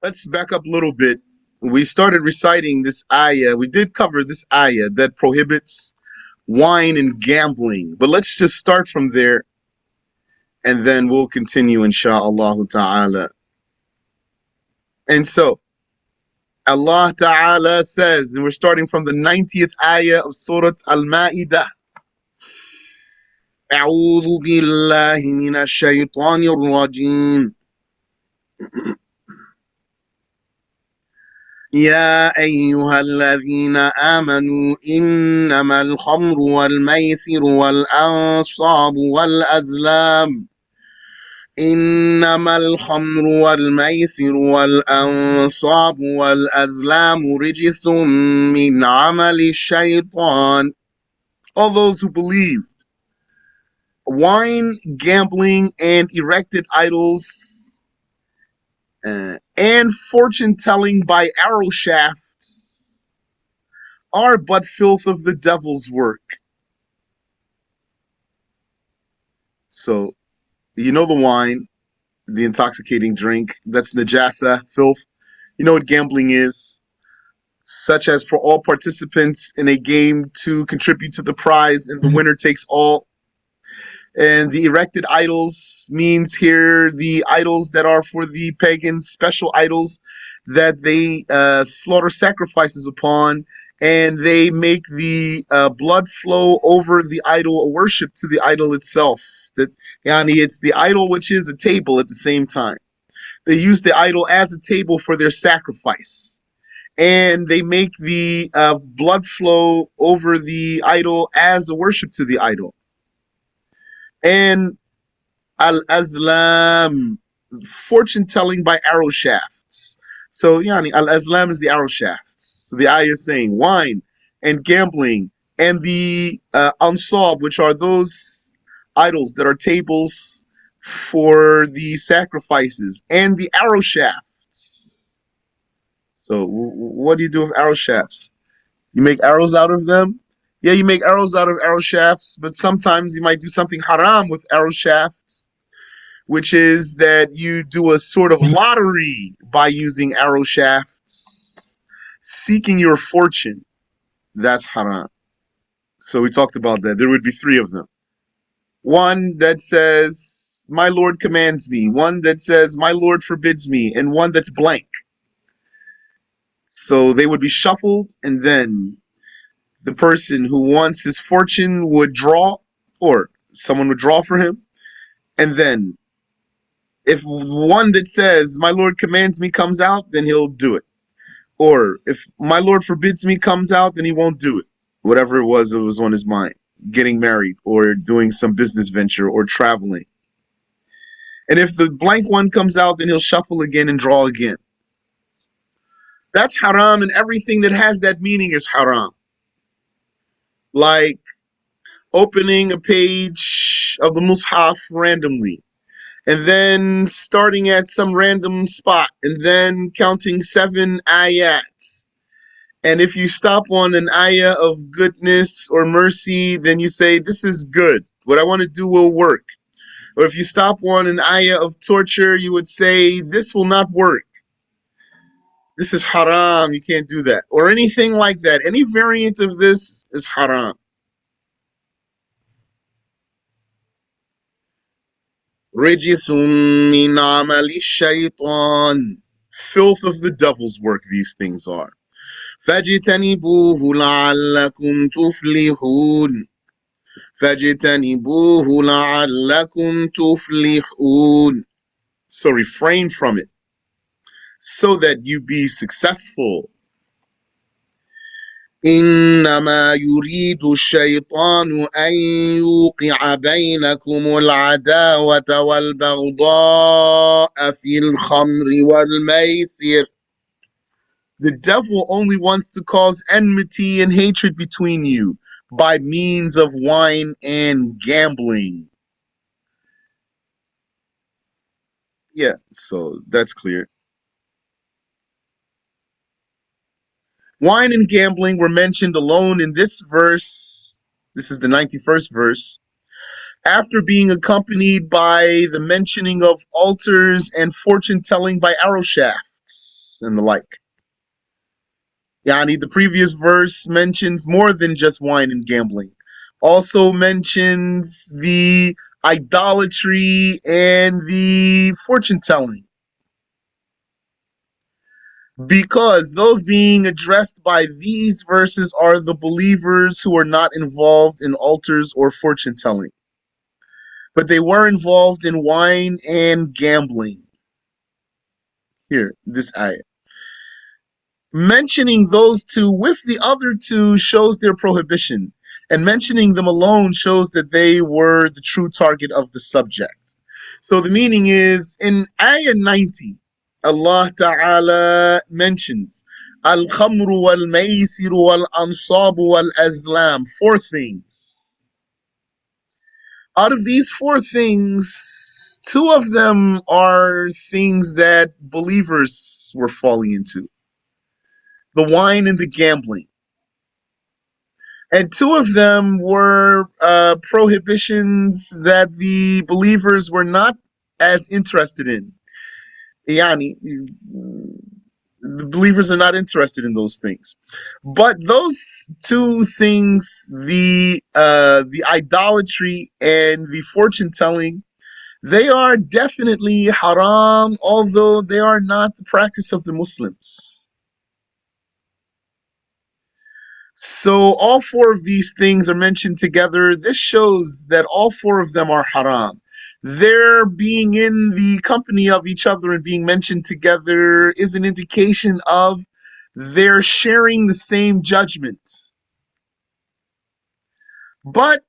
Let's back up a little bit. We started reciting this ayah. We did cover this ayah that prohibits wine and gambling. But let's just start from there and then we'll continue insha'Allah ta'ala. And so Allah ta'ala says, and we're starting from the 90th ayah of Surat Al-Maa'idah. أعوذ بالله من الشيطان الرجيم يا أيها الذين آمنوا إنما الخمر والميسر والأنصاب والأزلام إنما الخمر والميسر والأنصاب والأزلام رجس من عمل الشيطان. All those who believe, wine, gambling, and erected idols, and fortune telling by arrow shafts are but filth of the devil's work. So, you know the wine, the intoxicating drink, that's najasa, filth. You know what gambling is? Such as for all participants in a game to contribute to the prize and the winner takes all. And the erected idols means here the idols that are for the pagans, special idols that they slaughter sacrifices upon, and they make the blood flow over the idol, a worship to the idol itself. That yani, it's the idol which is a table at the same time. They use the idol as a table for their sacrifice, and they make the blood flow over the idol as a worship to the idol. And al-azlam, fortune telling by arrow shafts. So yani al-azlam is the arrow shafts. So the ayah is saying wine and gambling and the ansab, which are those idols that are tables for the sacrifices, and the arrow shafts. So what do you do with arrow shafts? You make arrows out of them? Yeah, you make arrows out of arrow shafts, but sometimes you might do something haram with arrow shafts, which is that you do a sort of lottery by using arrow shafts, seeking your fortune. That's haram. So we talked about that. There would be three of them. One that says, my Lord commands me, one that says, my Lord forbids me, and one that's blank. So they would be shuffled, and then the person who wants his fortune would draw, or someone would draw for him. And then if one that says, my Lord commands me comes out, then he'll do it. Or if my Lord forbids me comes out, then he won't do it. Whatever it was on his mind. Getting married, or doing some business venture, or traveling. And if the blank one comes out, then he'll shuffle again and draw again. That's haram, and everything that has that meaning is haram. Like opening a page of the Mus'haf randomly, and then starting at some random spot, and then counting 7 ayats. And if you stop on an ayah of goodness or mercy, then you say, this is good. What I want to do will work. Or if you stop on an ayah of torture, you would say, this will not work. This is haram. You can't do that. Or anything like that. Any variant of this is haram. Rijisum min amali shaytan. Filth of the devil's work these things are. فَاجْتَنِبُوهُ لَعَلَّكُمْ تُفْلِحُونَ فَاجْتَنِبُوهُ لَعَلَّكُمْ تُفْلِحُونَ. So refrain from it, so that you be successful. إنما يريد الشيطان أن يوقع بينكم العداوة والبغضاء في الخمر والميسر. The devil only wants to cause enmity and hatred between you by means of wine and gambling. Yeah, so that's clear. Wine and gambling were mentioned alone in this verse. This is the 91st verse. After being accompanied by the mentioning of altars and fortune telling by arrow shafts. sex, and the like. Yani, the previous verse mentions more than just wine and gambling. Also mentions the idolatry and the fortune telling. Because those being addressed by these verses are the believers who are not involved in altars or fortune telling, but they were involved in wine and gambling. Here, this ayah. Mentioning those two with the other two shows their prohibition, and mentioning them alone shows that they were the true target of the subject. So the meaning is, in ayah 90, Allah Ta'ala mentions Al-Khamru wal-Maysiru wal-Ansabu wal-Azlam, four things. Out of these four things, two of them are things that believers were falling into: the wine and the gambling. And two of them were prohibitions that the believers were not as interested in. Yani, the believers are not interested in those things. But those two things, the idolatry and the fortune telling, they are definitely haram, although they are not the practice of the Muslims. So all four of these things are mentioned together. This shows that all four of them are haram. Their being in the company of each other and being mentioned together is an indication of their sharing the same judgment. But,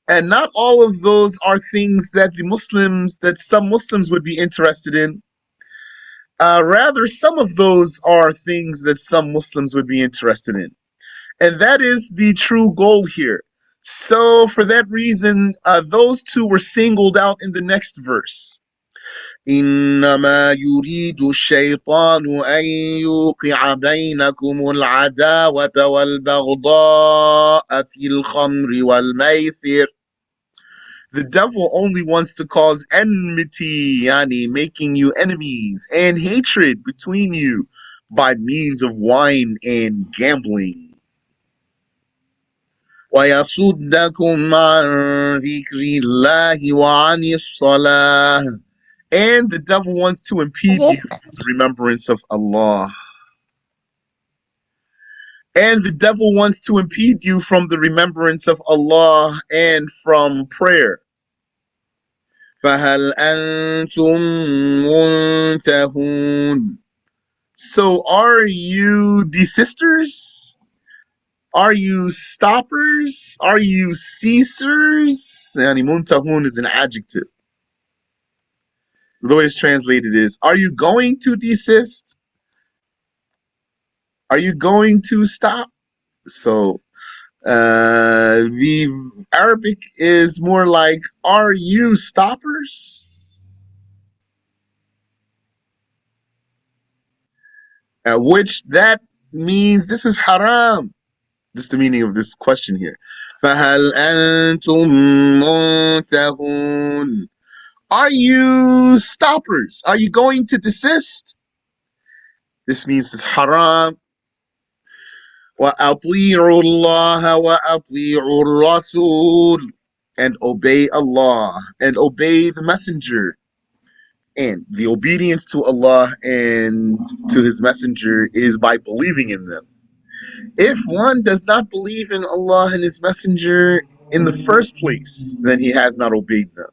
and not all of those are things that some Muslims would be interested in. Rather, some of those are things that some Muslims would be interested in. And that is the true goal here. So, for that reason, those two were singled out in the next verse. إنما يريد الشيطان أن يوقع بينكم العداوة والبغضاء في الخمر والميسر. The devil only wants to cause enmity, yani making you enemies, and hatred between you by means of wine and gambling. وَيَصُدَّكُمْ عَنْ ذِكْرِ اللَّهِ وَعَنِ الصَّلَاةِ. And the devil wants to impede you from the remembrance of Allah. And the devil wants to impede you from the remembrance of Allah and from prayer. فَهَلْ أَنْتُمْ مُنْتَهُونَ. So are you desisters? Are you stoppers? Are you ceasers? Yani muntahun is an adjective. So the way it's translated is, are you going to desist? Are you going to stop? So the Arabic is more like, are you stoppers? Which that means this is haram. This is the meaning of this question here. فَهَلْ أَنْتُمْ مُنْتَهُونَ. Are you stoppers? Are you going to desist? This means it's haram. وَأَطِيعُوا اللَّهَ وَأَطِيعُوا الرَّسُولَ. And obey Allah and obey the messenger. And the obedience to Allah and to his messenger is by believing in them. If one does not believe in Allah and his messenger in the first place, then he has not obeyed them.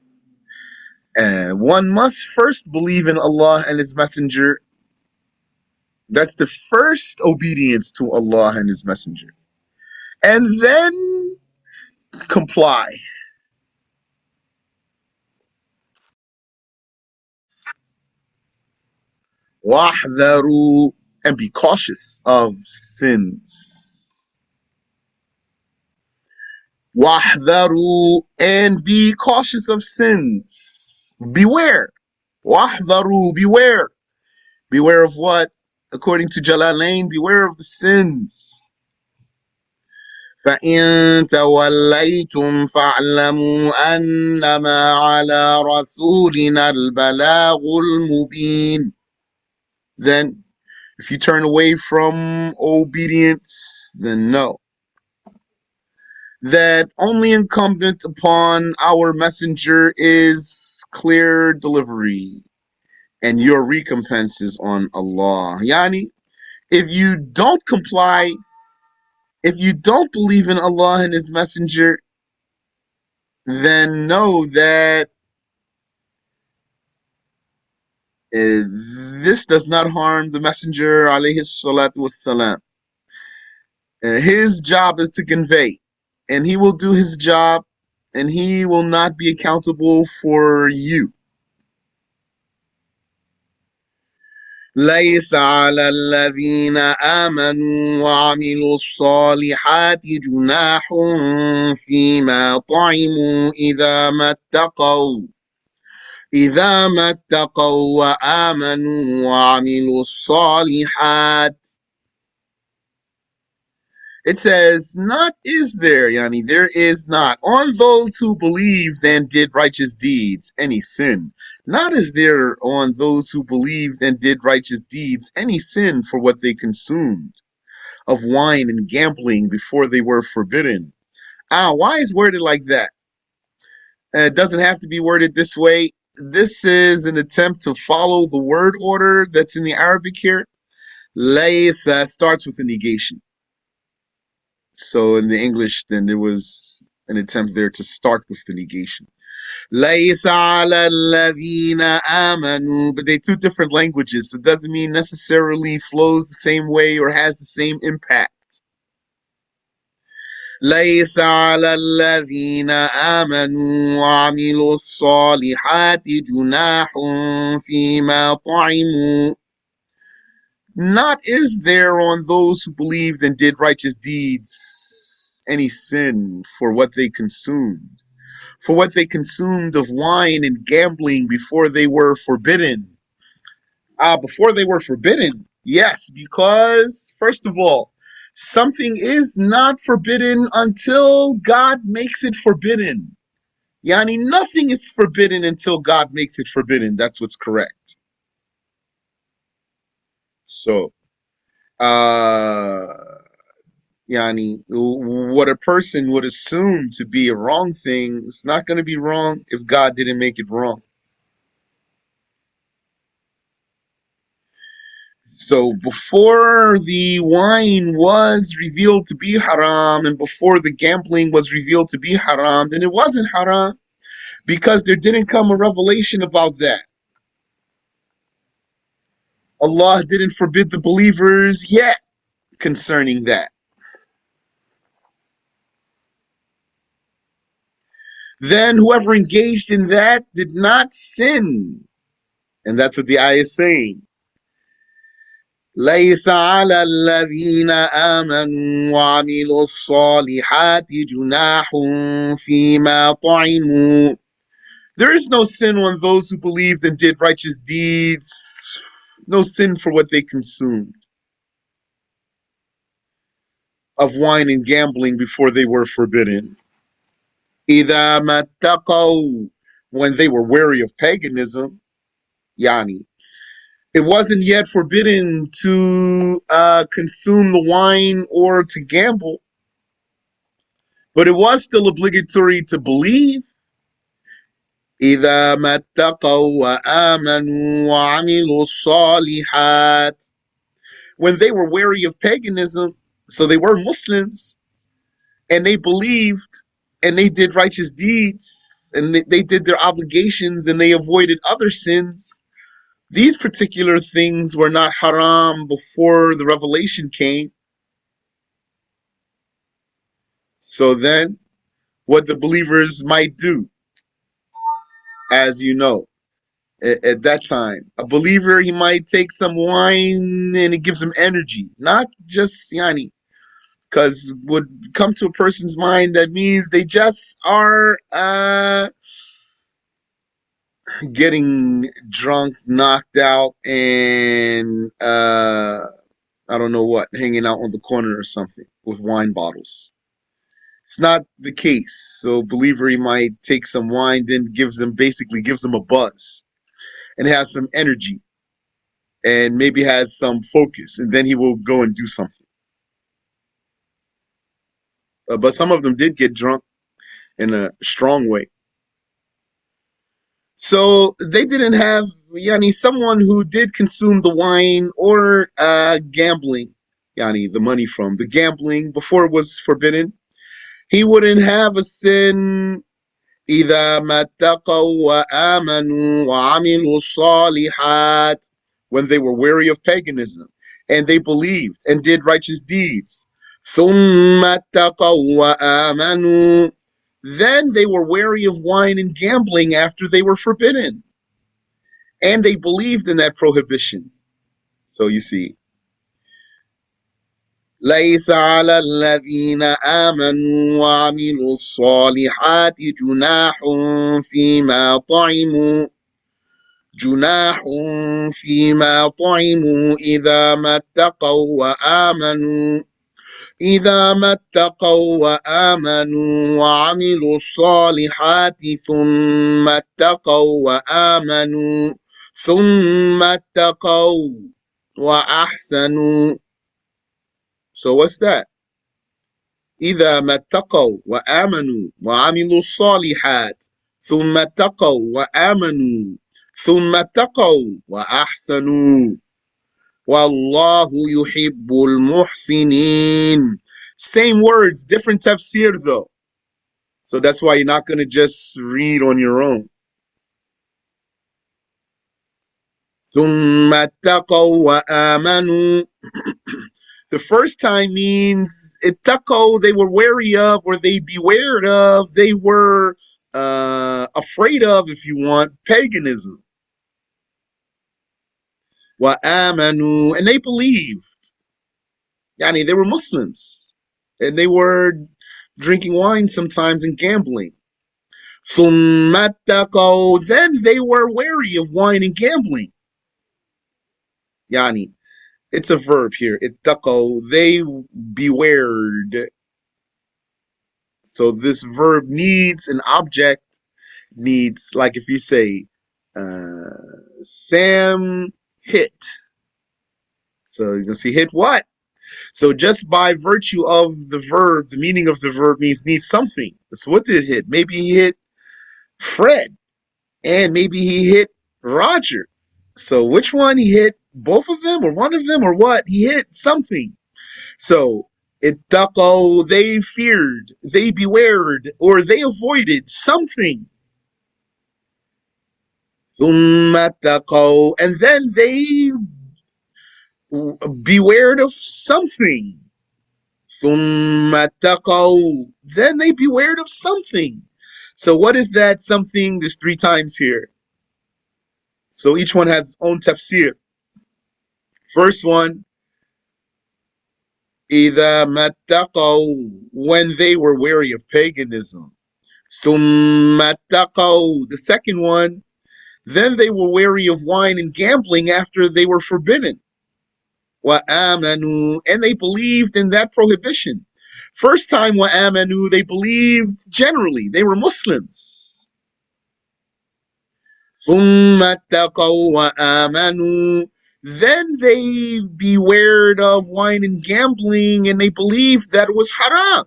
And one must first believe in Allah and his messenger. That's the first obedience to Allah and his messenger. And then comply. وَاحْذَرُوا. And be cautious of sins. وَاحْذَرُوا. And be cautious of sins. Beware. وَاحْذَرُوا. Beware. Beware of what? According to Jalalain, beware of the sins. فَإِن تَوَلَّيْتُمْ فَاعْلَمُوا أَنَّمَا عَلَى رَسُولِنَا الْبَلَاغُ الْمُبِينُ. then if you turn away from obedience, then no. That only incumbent upon our messenger is clear delivery, and your recompense is on Allah. Yani, if you don't comply, if you don't believe in Allah and His messenger, then know that this does not harm the messenger alayhi salatu wassalam. His job is to convey, and he will do his job, and he will not be accountable for you. ليس على الذين آمنوا وعملوا الصالحات جناح فيما طعموا إذا ما اتقوا وآمنوا وعملوا الصالحات. It says, not is there, Yani, there is not, on those who believed and did righteous deeds any sin. Not is there on those who believed and did righteous deeds any sin for what they consumed of wine and gambling before they were forbidden. Why is worded like that? It doesn't have to be worded this way. This is an attempt to follow the word order that's in the Arabic here. Laysa starts with a negation. So in the English, then there was an attempt there to start with the negation. لَيْسَ عَلَى الَّذِينَ آمَنُوا. But they're two different languages. So it doesn't mean necessarily flows the same way or has the same impact. لَيْسَ عَلَى الَّذِينَ آمَنُوا وَعَمِلُوا الصَّالِحَاتِ جُنَاحٌ فِيمَا طَعِمُوا. Not is there on those who believed and did righteous deeds any sin for what they consumed. For what they consumed of wine and gambling before they were forbidden. Before they were forbidden, yes, because, first of all, something is not forbidden until God makes it forbidden. Yani, nothing is forbidden until God makes it forbidden. That's what's correct. So, uh, Yani, what a person would assume to be a wrong thing, it's not going to be wrong if God didn't make it wrong. So before the wine was revealed to be haram and before the gambling was revealed to be haram, then it wasn't haram because there didn't come a revelation about that. Allah didn't forbid the believers yet concerning that. Then whoever engaged in that did not sin. And that's what the ayah is saying. ليس على الذين آمنوا وعملوا الصالحات جناح فيما طعموا. There is no sin on those who believed and did righteous deeds, no sin for what they consumed of wine and gambling before they were forbidden. إذا ما اتقوا, when they were wary of paganism, Yani. It wasn't yet forbidden to consume the wine or to gamble, but it was still obligatory to believe. إذا ما اتقوا وآمنوا وعملوا الصالحات. When they were wary of paganism, so they were Muslims, and they believed, and they did righteous deeds, and they did their obligations, and they avoided other sins. These particular things were not haram before the revelation came. So then, what the believers might do, as you know, at that time, a believer, he might take some wine and it gives him energy, not just yani, because would come to a person's mind that means they just are getting drunk, knocked out, and I don't know what, hanging out on the corner or something with wine bottles. It's not the case. So believer, he might take some wine, then basically gives them a buzz and has some energy. and maybe has some focus, and then he will go and do something. But some of them did get drunk in a strong way. So they didn't have yani someone who did consume the wine or gambling, yani the money from the gambling before it was forbidden. He wouldn't have a sin إذا ما اتقوا وآمنوا وعملوا الصالحات, when they were wary of paganism and they believed and did righteous deeds. ثم اتقوا وآمنوا, then they were wary of wine and gambling after they were forbidden and they believed in that prohibition. So you see, ليس على الذين آمنوا وعملوا الصالحات جناح فيما طعموا إذا ما اتقوا وآمنوا وعملوا الصالحات ثم اتقوا وأحسنوا. So what's that? إذا ما اتقوا وآمنوا وعملوا الصالحات ثم اتقوا وآمنوا ثم اتقوا وأحسنوا والله يحب المحسنين. Same words, different tafsir though. So that's why you're not going to just read on your own. ثم اتقوا وآمنوا. The first time means ittaqo, they were wary of, or they beware of, they were afraid of, if you want, paganism. Wa amanu, and they believed. Yani, they were Muslims, and they were drinking wine sometimes and gambling. Thumma ittaqo, then they were wary of wine and gambling. Yani, it's a verb here. Ittaqo, they bewared. So this verb needs an object, needs, like if you say, Sam hit. So you're going to see hit what? So just by virtue of the verb, the meaning of the verb means needs something. So what did it hit? Maybe he hit Fred, and maybe he hit Roger. So which one? He hit both of them, or one of them, or what? He hit something. So ittaqo, they feared, they bewared, or they avoided something. Thumma ittaqo, and then they bewared of something. Thumma ittaqo, then they bewared of something. So what is that something? There's 3 times here. So each one has its own tafsir. First one, إِذَا مَتَّقَوْا, when they were wary of paganism. ثُمَّ اتَّقَوْا, the second one, then they were wary of wine and gambling after they were forbidden. وَآمَنُوا, and they believed in that prohibition. First time, وَآمَنُوا, they believed generally. They were Muslims. ثُمَّ اتَّقَوْا وَآمَنُوا, then they bewared of wine and gambling and they believed that it was haram.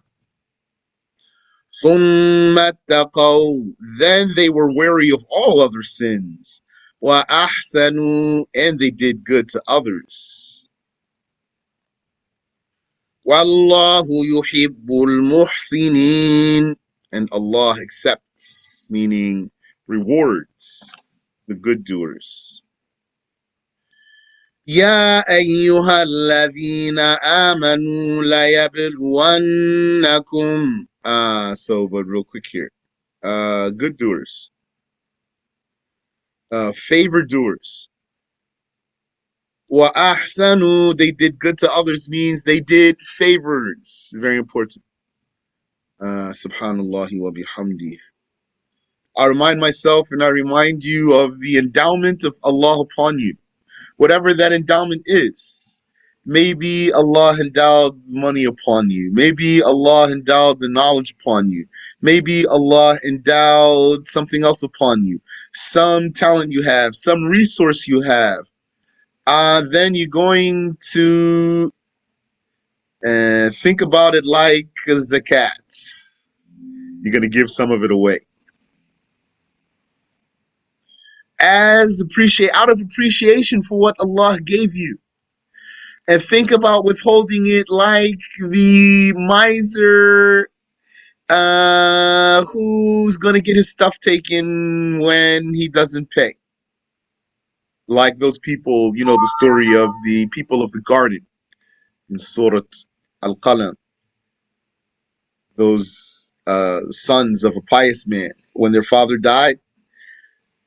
ثُمَّ اتَّقَوْا, then they were wary of all other sins. وَأَحْسَنُوا, and they did good to others. وَاللَّهُ يُحِبُّ الْمُحْسِنِينَ, and Allah accepts, meaning rewards the good doers. يا أيها الذين آمنوا ليبلونكم. But real quick here. Good doers. Favor doers. وَأَحْسَنُوا, they did good to others means they did favors. Very important. Subhanallah wa bihamdi. I remind myself and I remind you of the endowment of Allah upon you. Whatever that endowment is. Maybe Allah endowed money upon you. Maybe Allah endowed the knowledge upon you. Maybe Allah endowed something else upon you. Some talent you have, some resource you have. then you're going to think about it like zakat. You're going to give some of it away. Out of appreciation for what Allah gave you. And think about withholding it like the miser who's going to get his stuff taken when he doesn't pay. Like those people, the story of the people of the garden in Surat Al-Qalam. Those sons of a pious man, when their father died,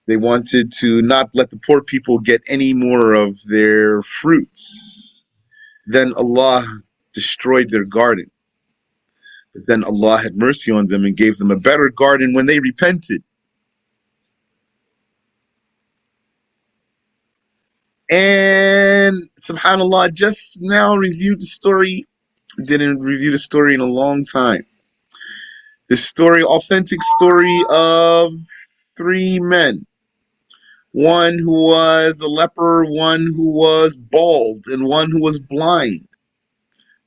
they wanted to not let the poor people get any more of their fruits. Then Allah destroyed their garden. But then Allah had mercy on them and gave them a better garden when they repented. And subhanAllah, just now reviewed the story. Didn't review the story in a long time. The story, authentic story of 3 men. One who was a leper, one who was bald, and one who was blind.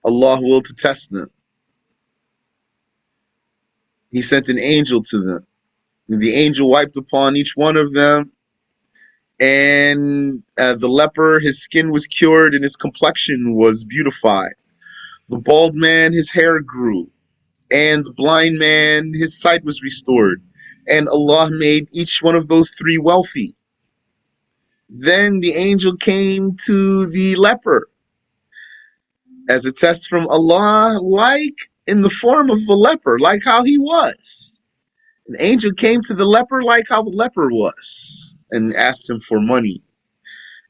Allah willed to test them. He sent an angel to them. And the angel wiped upon each one of them. And the leper, his skin was cured and his complexion was beautified. The bald man, his hair grew. And the blind man, his sight was restored. And Allah made each one of those 3 wealthy. Then the angel came to the leper as a test from Allah, like in the form of a leper, like how he was. An angel came to the leper like how the leper was and asked him for money.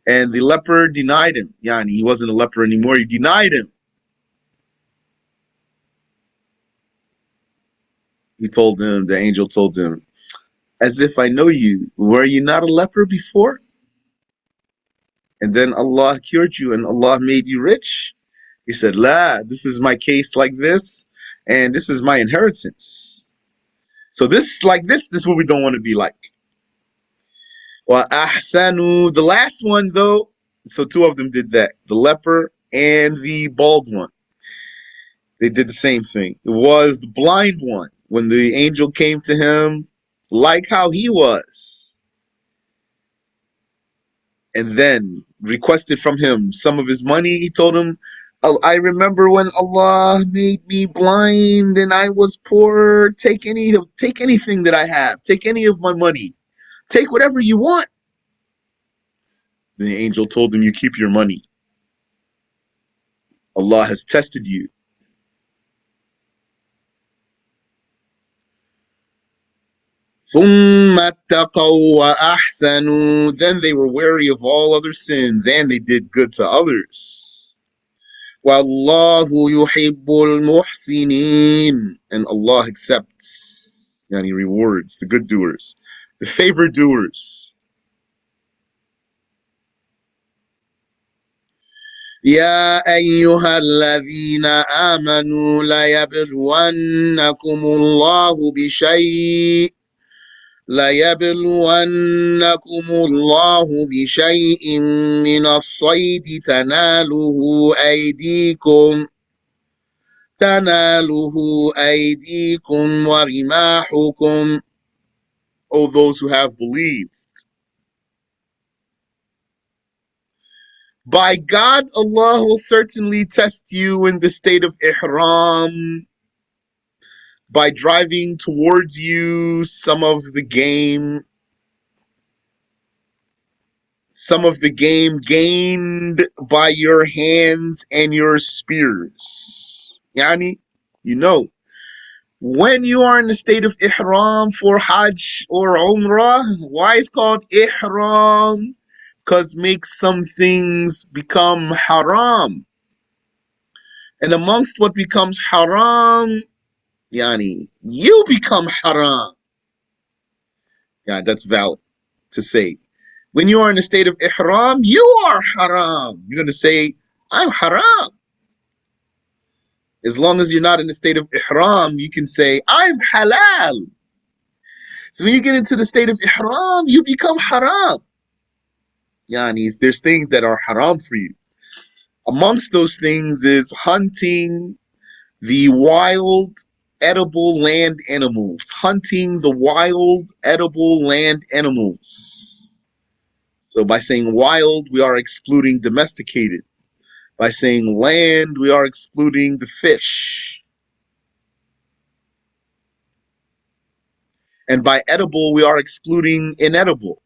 And the leper denied him. Yani, he wasn't a leper anymore. He denied him. The angel told him, as if I know you, were you not a leper before? And then Allah cured you and Allah made you rich? He said, La, this is my case like this, and this is my inheritance. So this is what we don't want to be like. Wa ahsanu, the last one though, so 2 of them did that. The leper and the bald one. They did the same thing. It was the blind one. When the angel came to him, like how he was, and then requested from him some of his money, he told him, I remember when Allah made me blind and I was poor. Take anything that I have. Take any of my money. Take whatever you want. The angel told him, you keep your money. Allah has tested you. ثُمَّ اتَّقَوْا وَأَحْسَنُوا. Then they were wary of all other sins and they did good to others. وَاللَّهُ يُحِبُّ الْمُحْسِنِينَ. And Allah accepts, yani rewards, the good doers, the favor doers. يا أيها الذين آمنوا ليبلونكم الله بشيء من الصيد تناله أيديكم ورماحكم. O those who have believed, by God, Allah will certainly test you in the state of ihram by driving towards you some of the game gained by your hands and your spears. Yani, when you are in the state of ihram for Hajj or Umrah, why it's called ihram? Because makes some things become haram. And amongst what becomes haram, yani, you become haram. Yeah, that's valid to say. When you are in a state of ihram, you are haram. You're going to say, I'm haram. As long as you're not in a state of ihram, you can say, I'm halal. So when you get into the state of ihram, you become haram. Yani, there's things that are haram for you. Amongst those things is hunting the wild, edible land animals. Hunting the wild, edible land animals. So by saying wild, we are excluding domesticated. By saying land, we are excluding the fish. And by edible, we are excluding inedible.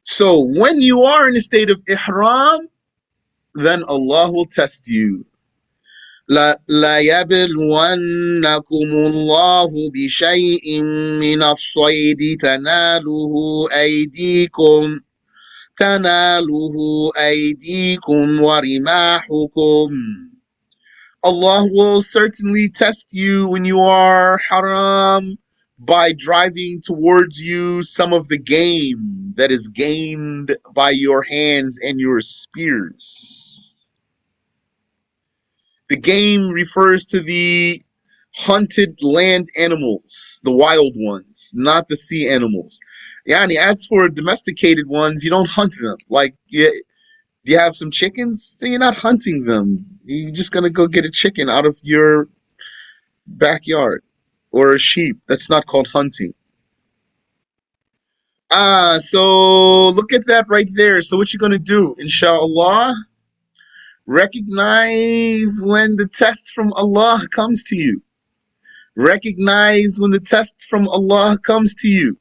So when you are in a state of ihram, then Allah will test you. لَيَبْلُوَنَّكُمُ اللَّهُ بِشَيْءٍ مِّنَ الصَّيْدِ تَنَالُهُ أَيْدِيكُمْ وَرِمَاحُكُمْ. Allah will certainly test you when you are haram by driving towards you some of the game that is gained by your hands and your spears. The game refers to the hunted land animals, the wild ones, not the sea animals. Yani, as for domesticated ones, you don't hunt them. Like, do you have some chickens? So you're not hunting them. You're just gonna go get a chicken out of your backyard or a sheep. That's not called hunting. So look at that right there. So what you're gonna do, inshallah, recognize when the test from Allah comes to you. Recognize when the test from Allah comes to you.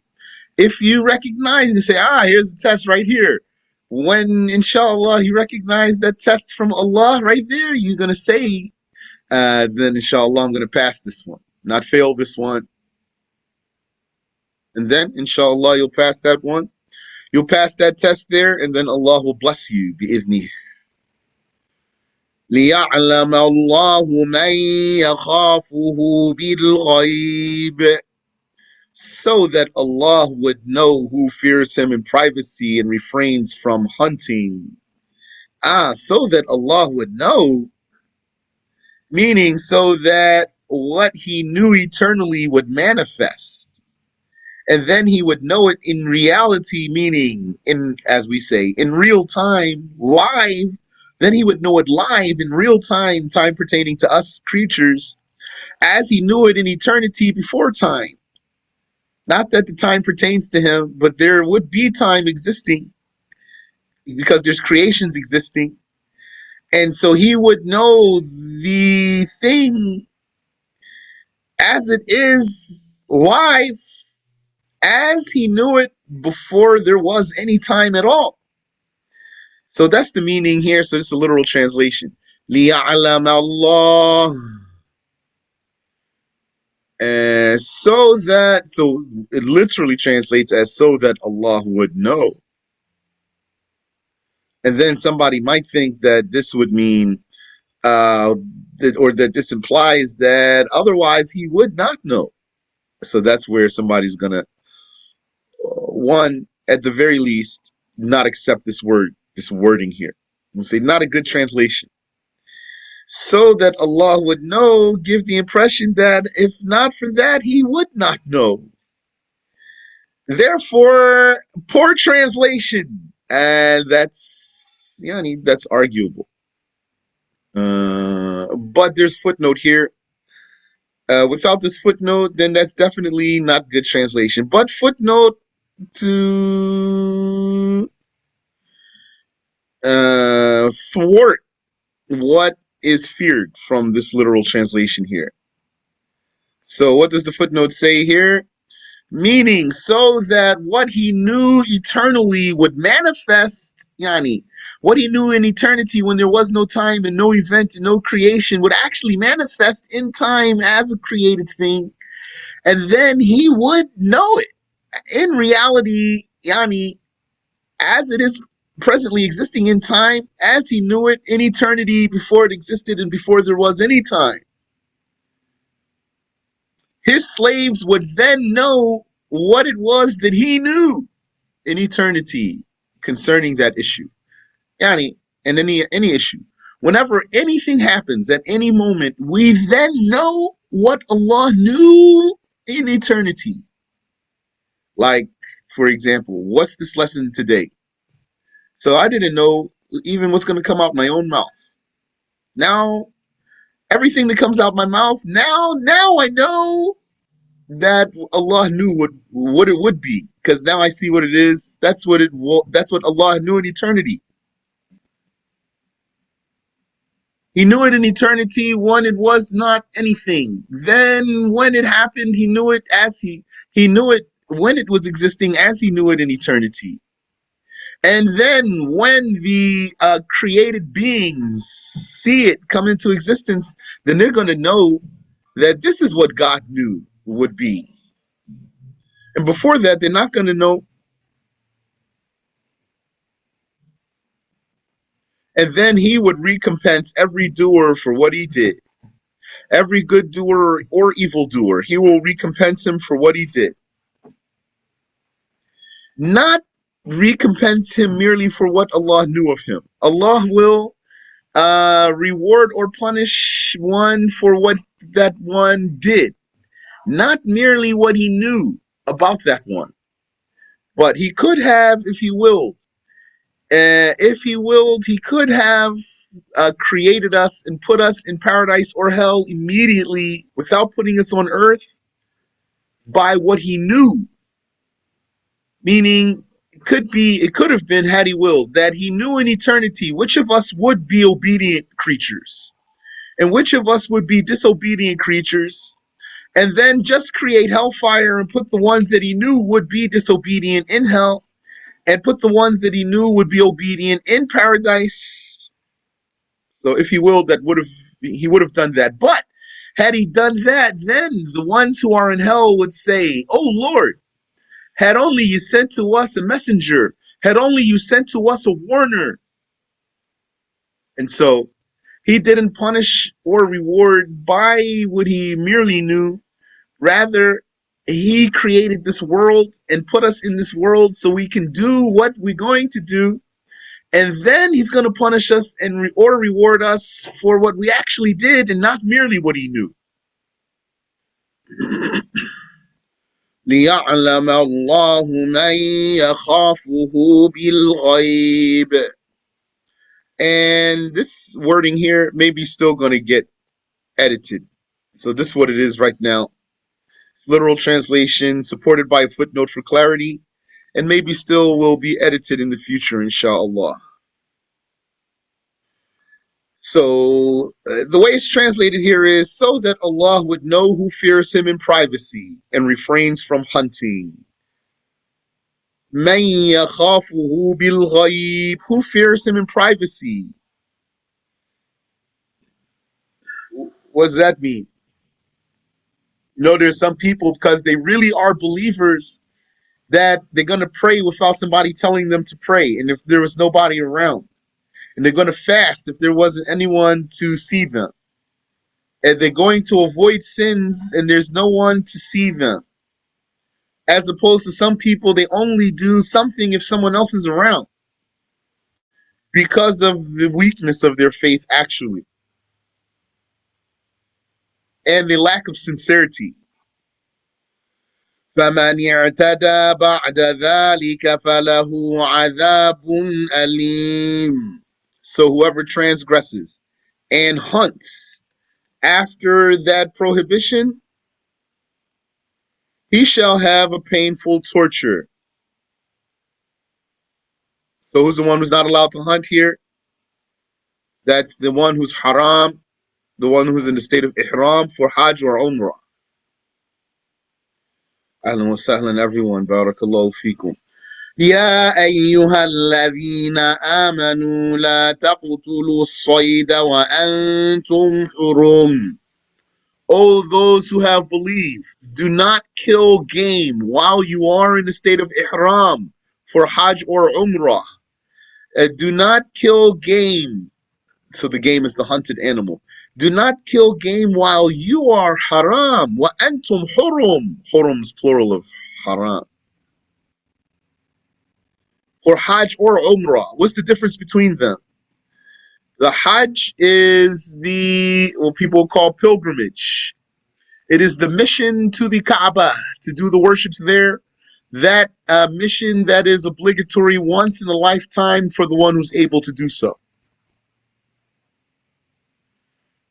If you recognize and say, here's the test right here. When, inshallah, you recognize that test from Allah right there, you're going to say, then inshallah, I'm going to pass this one, not fail this one. And then, inshallah, you'll pass that one. You'll pass that test there, and then Allah will bless you, bi'idhnih. لِيَعْلَمَ اللَّهُ مَنْ يَخَافُهُ بِالْغَيْبِ, so that Allah would know who fears Him in privacy and refrains from hunting. So that Allah would know, meaning so that what He knew eternally would manifest. And then He would know it in reality, meaning in, as we say, in real time, live. Then He would know it live in real time, time pertaining to us creatures, as He knew it in eternity before time. Not that the time pertains to Him, but there would be time existing because there's creations existing. And so He would know the thing as it is live, as He knew it before there was any time at all. So that's the meaning here. So this is a literal translation. لِيَعْلَمَ اللَّهُ. So it literally translates as so that Allah would know. And then somebody might think that this would mean, that this implies that otherwise He would not know. So that's where somebody's gonna, one, at the very least, not accept this wording here. We'll say not a good translation. So that Allah would know, give the impression that if not for that, He would not know. Therefore, poor translation, and that's arguable. But there's footnote here. Without this footnote, then that's definitely not good translation. But footnote to thwart what is feared from this literal translation here. So what does the footnote say here? Meaning, so that what He knew eternally would manifest, what He knew in eternity when there was no time and no event and no creation would actually manifest in time as a created thing. And then He would know it in reality, as it is presently existing in time, as He knew it in eternity before it existed and before there was any time. His slaves would then know what it was that He knew in eternity concerning that issue. And any issue. Whenever anything happens at any moment, we then know what Allah knew in eternity. Like, for example, what's this lesson today? So I didn't know even what's going to come out my own mouth. Now, everything that comes out my mouth, now I know that Allah knew what it would be, because now I see what it is. That's what Allah knew in eternity. He knew it in eternity when it was not anything. Then when it happened, he knew it he knew it when it was existing as he knew it in eternity. And then when the created beings see it come into existence, then they're going to know that this is what God knew would be. And before that, they're not going to know. And then he would recompense every doer for what he did. Every good doer or evil doer, he will recompense him for what he did. Not recompense him merely for what Allah knew of him. Allah will reward or punish one for what that one did, not merely what he knew about that one. But he could have, if he willed, he could have created us and put us in paradise or hell immediately without putting us on earth by what he knew. Meaning, it could have been, had he willed, that he knew in eternity which of us would be obedient creatures and which of us would be disobedient creatures, and then just create hellfire and put the ones that he knew would be disobedient in hell, and put the ones that he knew would be obedient in paradise. So if he willed, he would have done that. But had he done that, then the ones who are in hell would say, "Oh Lord, had only you sent to us a messenger, had only you sent to us a warner." And so he didn't punish or reward by what he merely knew. Rather, he created this world and put us in this world so we can do what we're going to do. And then he's going to punish us or reward us for what we actually did and not merely what he knew. لِيَعْلَمَ اللَّهُ مَنْ يَخَافُهُ بِالْغَيْبِ. And this wording here may be still going to get edited. So this is what it is right now. It's literal translation supported by a footnote for clarity, and maybe still will be edited in the future, inshallah. So the way it's translated here is so that Allah would know who fears him in privacy and refrains from hunting. مَن يَخَافُهُ بِالْغَيْبِ. Who fears him in privacy? What does that mean? There's some people, because they really are believers, that they're going to pray without somebody telling them to pray, and if there was nobody around. And they're going to fast if there wasn't anyone to see them. And they're going to avoid sins and there's no one to see them. As opposed to some people, they only do something if someone else is around, because of the weakness of their faith, actually, and the lack of sincerity. فَمَنِ اعْتَدَى بَعْدَ ذَلِكَ فَلَهُ عَذَابٌ أَلِيمٌ. So whoever transgresses and hunts after that prohibition, he shall have a painful torture. So who's the one who's not allowed to hunt here? That's the one who's haram, the one who's in the state of ihram for Hajj or Umrah. Ahlan wa sahlan everyone, barakallahu feekum. يا أيها الذين آمنوا لا تقتلوا الصيد وأنتم حرم. O those who have believed, do not kill game while you are in the state of ihram for Hajj or Umrah. Do not kill game. So the game is the hunted animal. Do not kill game while you are haram. Wa antum hurum. Hurum is plural of haram. For Hajj or Umrah. What's the difference between them? The Hajj is what people call pilgrimage. It is the mission to the Kaaba to do the worships there. That mission that is obligatory once in a lifetime for the one who's able to do so.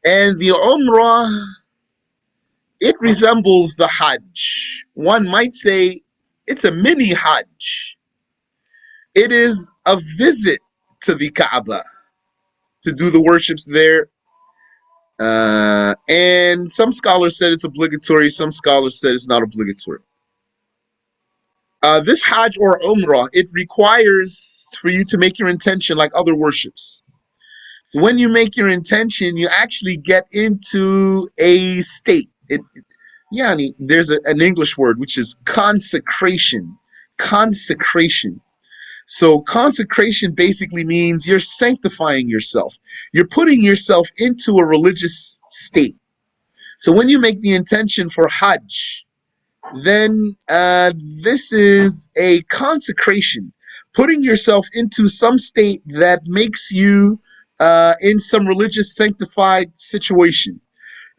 And the Umrah, it resembles the Hajj. One might say it's a mini Hajj. It is a visit to the Kaaba to do the worships there. And some scholars said it's obligatory, some scholars said it's not obligatory. This Hajj or Umrah, it requires for you to make your intention like other worships. So when you make your intention, you actually get into a state. There's an English word which is consecration. Consecration. So consecration basically means you're sanctifying yourself. You're putting yourself into a religious state. So when you make the intention for Hajj, then this is a consecration, putting yourself into some state that makes you in some religious sanctified situation.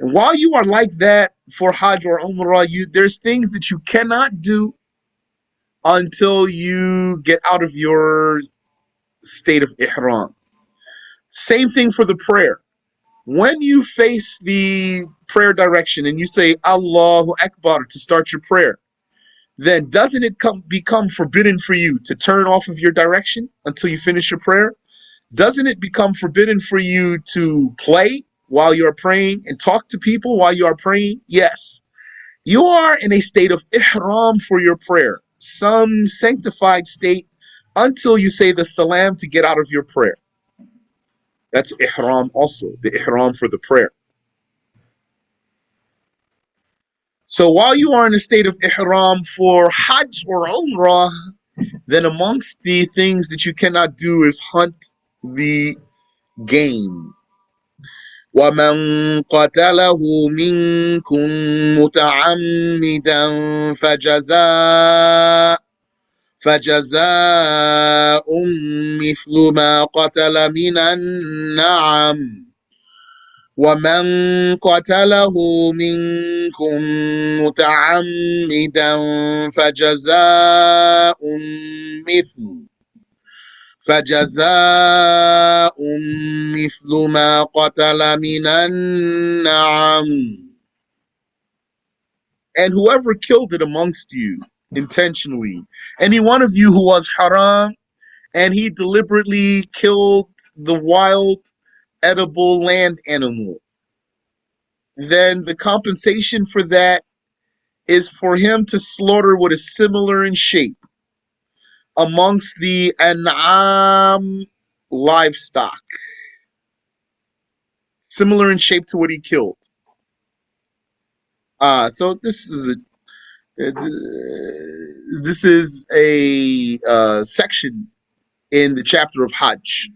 And while you are like that for Hajj or Umrah, there's things that you cannot do until you get out of your state of ihram. Same thing for the prayer. When you face the prayer direction and you say Allahu Akbar to start your prayer, then doesn't it become forbidden for you to turn off of your direction until you finish your prayer? Doesn't it become forbidden for you to play while you're praying and talk to people while you are praying? Yes. You are in a state of ihram for your prayer, some sanctified state until you say the salam to get out of your prayer. That's ihram also, the ihram for the prayer. So while you are in a state of ihram for Hajj or Umrah, then amongst the things that you cannot do is hunt the game. وَمَنْ قَتَلَهُ مِنْكُمْ مُتَعَمِّدًا فَجَزَاءٌ مِثْلُ مَا قَتَلَ مِنَ النَّعَمِ وَمَنْ قَتَلَهُ مِنْكُمْ مُتَعَمِّدًا فجزاء مثل ما قتل من النعم. And whoever killed it amongst you intentionally, any one of you who was haram, and he deliberately killed the wild edible land animal, then the compensation for that is for him to slaughter what is similar in shape amongst the an'am livestock, similar in shape to what he killed. So this is a section in the chapter of Hajj.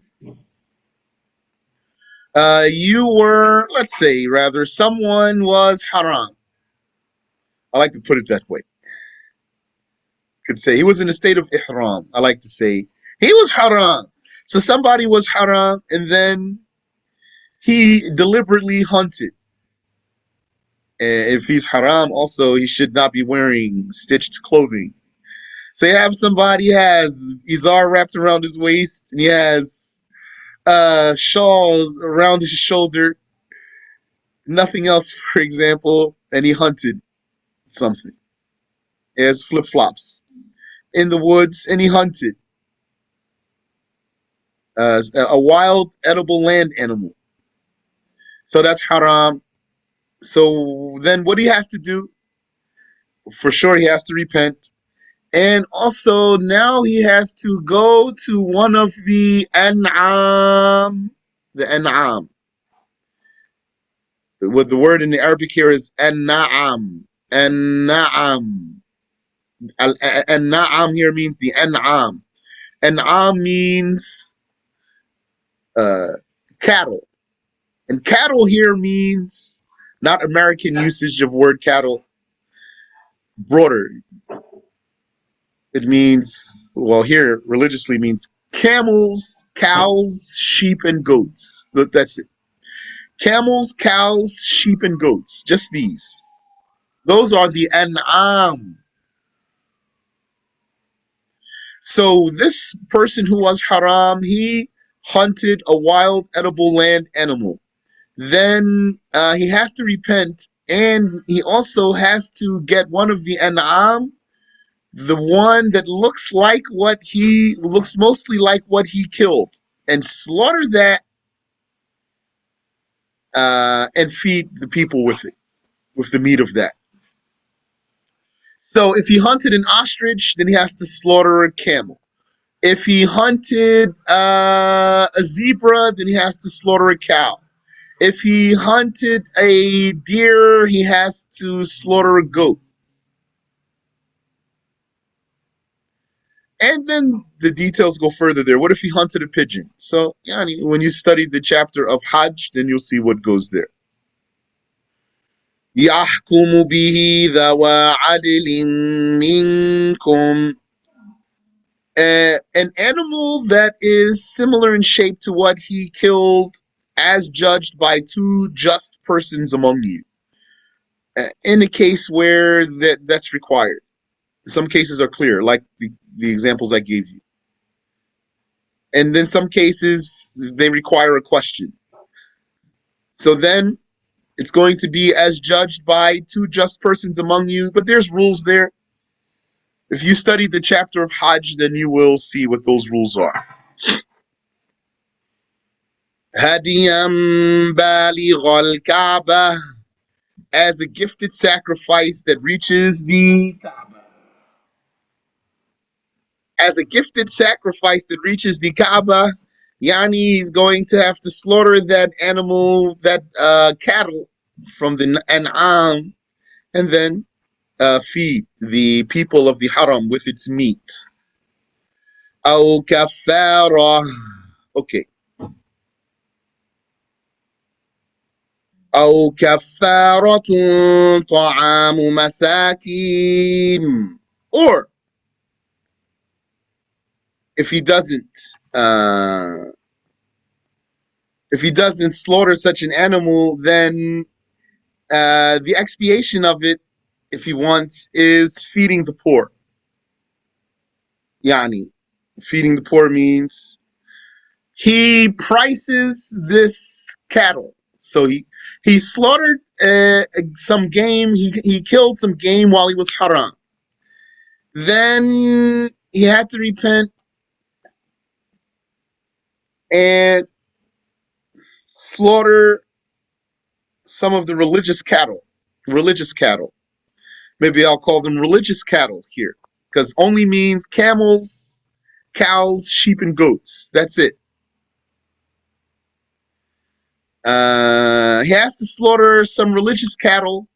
Someone was haram. I like to put it that way. Could say he was in a state of ihram. I like to say he was haram. So somebody was haram, and then he deliberately hunted. And if he's haram, also he should not be wearing stitched clothing. So you have somebody has izar wrapped around his waist, and he has shawls around his shoulder, nothing else, for example, and he hunted something. He has flip-flops in the woods, and he hunted a wild edible land animal. So that's haram. So then what he has to do, for sure he has to repent. And also now he has to go to one of the an'am. The an'am. What the word in the Arabic here is an-na'am. An-na'am. An-na'am here means the an'am. An'am means cattle. And cattle here means not American usage of word cattle, broader. It means, well, here religiously means camels, cows, sheep, and goats. That's it. Camels, cows, sheep, and goats. Just these. Those are the an'am. So this person who was haram, he hunted a wild edible land animal. Then he has to repent, and he also has to get one of the an'am, the one that looks mostly like what he killed, and slaughter that and feed the people with it, with the meat of that. So if he hunted an ostrich, then he has to slaughter a camel. If he hunted a zebra, then he has to slaughter a cow. If he hunted a deer, he has to slaughter a goat. And then the details go further there. What if he hunted a pigeon? So, yani, when you study the chapter of Hajj, then you'll see what goes there. يحكم به ذوى عدل منكم. An animal that is similar in shape to what he killed, as judged by two just persons among you. In a case where that's required. Some cases are clear, like the examples I gave you. And then some cases, they require a question. So then it's going to be as judged by two just persons among you, but there's rules there. If you study the chapter of Hajj, then you will see what those rules are. Hadiyam baligh al-Kaaba, as a gifted sacrifice that reaches the Kaaba. As a gifted sacrifice that reaches the Kaaba, Yani he's going to have to slaughter that animal, that cattle from the An'am, and then feed the people of the Haram with its meat. أو كفارة. Okay. أو كفارة طعام مساكين. Or if he doesn't slaughter such an animal, then the expiation of it, if he wants, is feeding the poor. Yani, feeding the poor means he prices this cattle. So he slaughtered some game. He killed some game while he was haram. Then he had to repent and slaughter some of the religious cattle. Religious cattle. Maybe I'll call them religious cattle here, because only means camels, cows, sheep, and goats. That's it. He has to slaughter some religious cattle,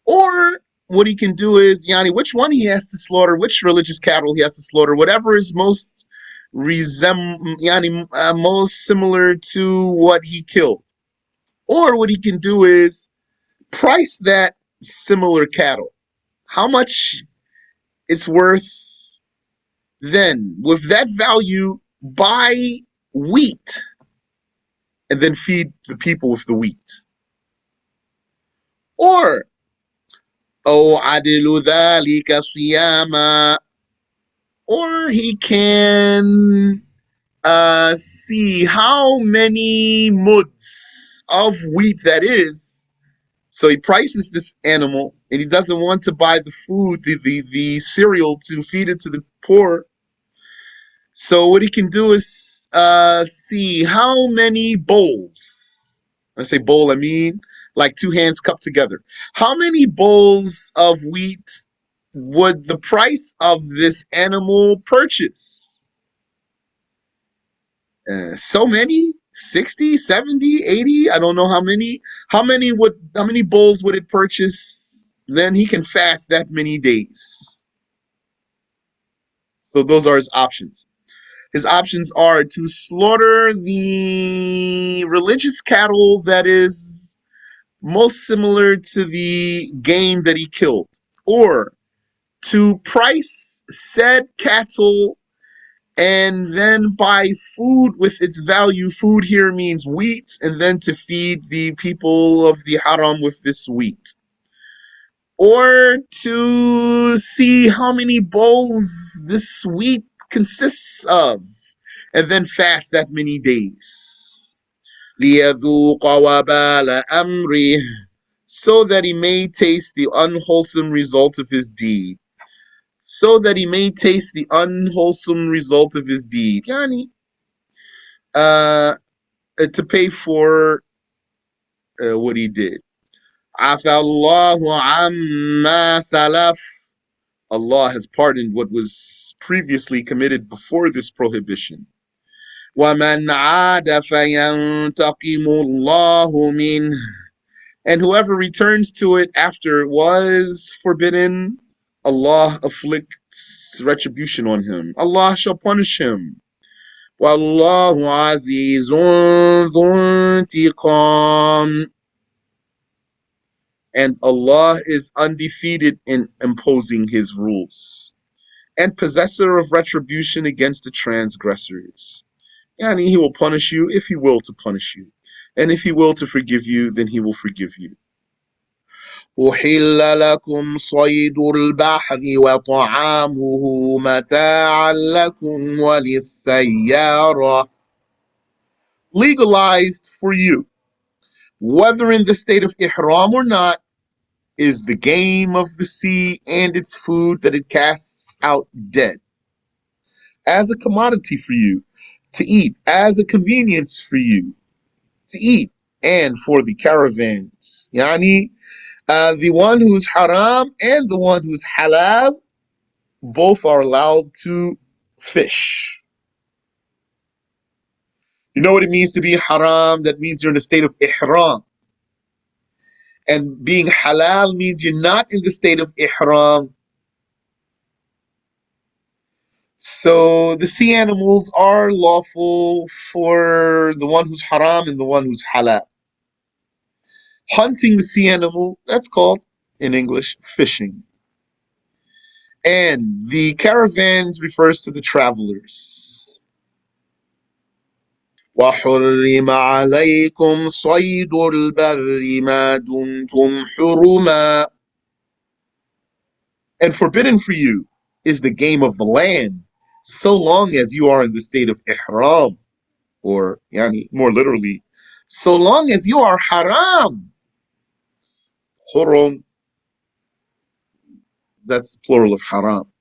or what he can do is, Yani, which one he has to slaughter, which religious cattle he has to slaughter, whatever is most most similar to what he killed. Or what he can do is price that similar cattle, how much it's worth. Then, with that value, buy wheat and then feed the people with the wheat. Or أو عدل ذلك صياما, or he can see how many muds of wheat that is. So he prices this animal, and he doesn't want to buy the food, the cereal to feed it to the poor. So what he can do is see how many bowls. When I say bowl, I mean like two hands cupped together. How many bowls of wheat would the price of this animal purchase? So many? 60, 70, 80? I don't know how many. How many bowls would it purchase? Then he can fast that many days. So those are his options. His options are to slaughter the religious cattle that is most similar to the game that he killed, or to price said cattle and then buy food with its value. Food here means wheat, and then to feed the people of the haram with this wheat. Or to see how many bowls this wheat consists of, and then fast that many days. لِيَذُوقَ وَبَالَ أَمْرِهِ, so that he may taste the unwholesome result of his deed. So that he may taste the unwholesome result of his deed. Yani, to pay for what he did. عَفَى اللَّهُ عَمَّا سَلَفَ, Allah has pardoned what was previously committed before this prohibition. وَمَنْ عَادَ فَيَنْتَقِمُ اللَّهُ مِنْهُ, and whoever returns to it after it was forbidden, Allah afflicts retribution on him. Allah shall punish him. وَاللَّهُ عَزِيزٌ ذُو انْتِقَامٍ, and Allah is undefeated in imposing his rules, and possessor of retribution against the transgressors. Yani, he will punish you if he will to punish you. And if he will to forgive you, then he will forgive you. أُحِلَّ لَكُمْ صَيْدُ الْبَحْرِ وَطَعَامُهُ مَتَاعًا لَكُمْ وَلِلسَّيَّارَةِ, legalized for you, whether in the state of ihram or not, is the game of the sea and its food that it casts out dead, as a commodity for you to eat, as a convenience for you to eat, and for the caravans. Yani, the one who's haram and the one who's halal, both are allowed to fish. You know what it means to be haram? That means you're in a state of ihram. And being halal means you're not in the state of ihram. So the sea animals are lawful for the one who's haram and the one who's halal. Hunting the sea animal, that's called, in English, fishing. And the caravans refers to the travelers. وَحُرِّمَ عَلَيْكُمْ صَيْدُ الْبَرِّ مَا دُمْتُمْ حُرُمًا, and forbidden for you is the game of the land, so long as you are in the state of ihram, or yani, more literally, so long as you are haram. Hurum, that's plural of haram.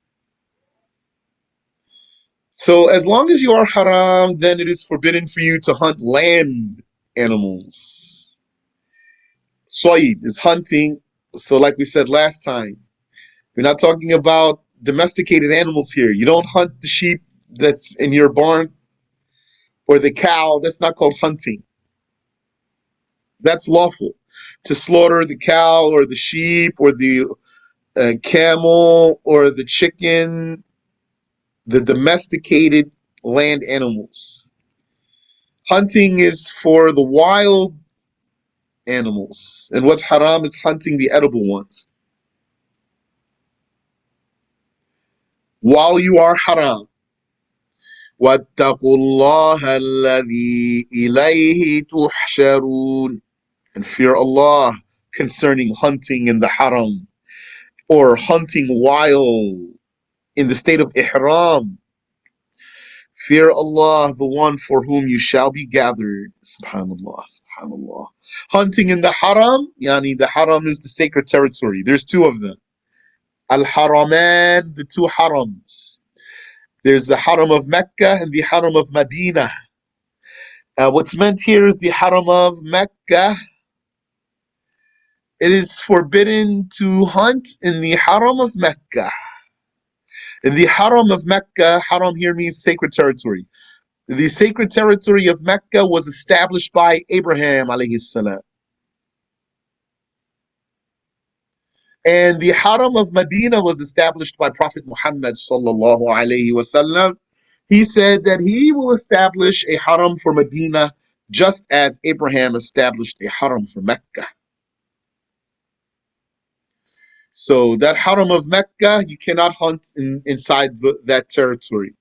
So as long as you are haram, then it is forbidden for you to hunt land animals. Sayd is hunting. So like we said last time, we're not talking about domesticated animals here. You don't hunt the sheep that's in your barn or the cow. That's not called hunting. That's lawful. To slaughter the cow or the sheep or the camel or the chicken, the domesticated land animals. Hunting is for the wild animals, and what's haram is hunting the edible ones. While you are haram, وَاتَّقُوا اللَّهَ الَّذِي إِلَيْهِ تُحْشَرُونَ, and fear Allah concerning hunting in the haram, or hunting while in the state of ihram. Fear Allah, the one for whom you shall be gathered. Subhanallah, subhanallah. Hunting in the haram, yani the haram is the sacred territory. There's two of them. Al-Haraman, the two harams. There's the haram of Mecca and the haram of Medina. What's meant here is the haram of Mecca. It is forbidden to hunt in the haram of Mecca. In the haram of Mecca, haram here means sacred territory. The sacred territory of Mecca was established by Abraham alayhi salam. And the Haram of Medina was established by Prophet Muhammad sallallahu alayhi wasallam. He said that he will establish a Haram for Medina just as Abraham established a Haram for Mecca. So that Haram of Mecca, you cannot hunt inside that territory.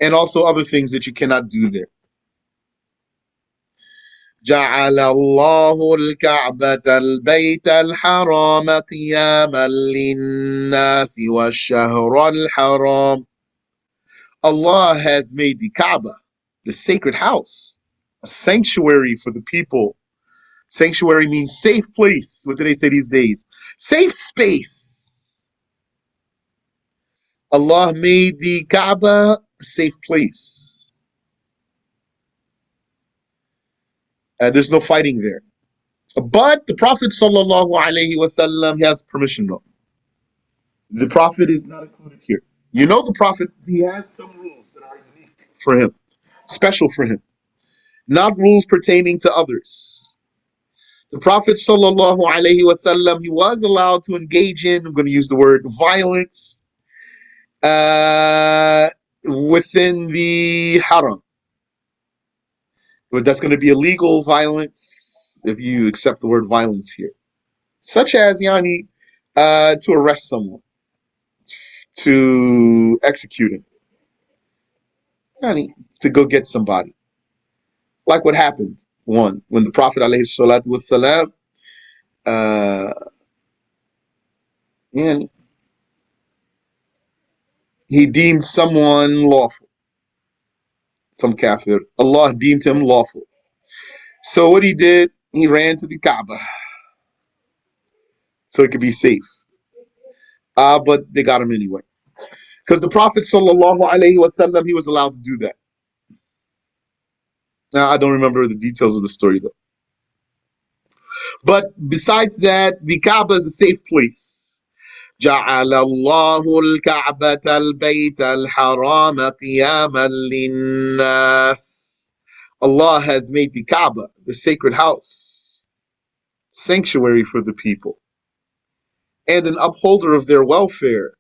and also other things that you cannot do there. جعل الله الكعبة البيت الحرام قياما للناس والشهر الحرام. Allah has made the Kaaba, the sacred house, a sanctuary for the people. Sanctuary means safe place. What do they say these days? Safe space. Allah made the Kaaba a safe place. There's no fighting there. But the Prophet sallallahu alaihi wasallam has permission though. The Prophet is not included here. You know the Prophet, he has some rules that are unique for him, special for him, not rules pertaining to others. The Prophet sallallahu alaihi wasallam, he was allowed to engage in, I'm going to use the word violence, within the haram. But that's going to be illegal violence if you accept the word violence here. Such as, to arrest someone, to execute him, to go get somebody. Like what happened, when the Prophet alayhi salatu wassalam, and he deemed someone lawful, some kafir. Allah deemed him lawful. So what he did, he ran to the Kaaba so he could be safe. But they got him anyway. Because the Prophet sallallahu alaihi wasallam, he was allowed to do that. Now, I don't remember the details of the story though. But besides that, the Kaaba is a safe place. جعل الله الكعبة البيت الحرام قياما للناس. Allah has made the Kaaba, the sacred house, sanctuary for the people, and an upholder of their welfare.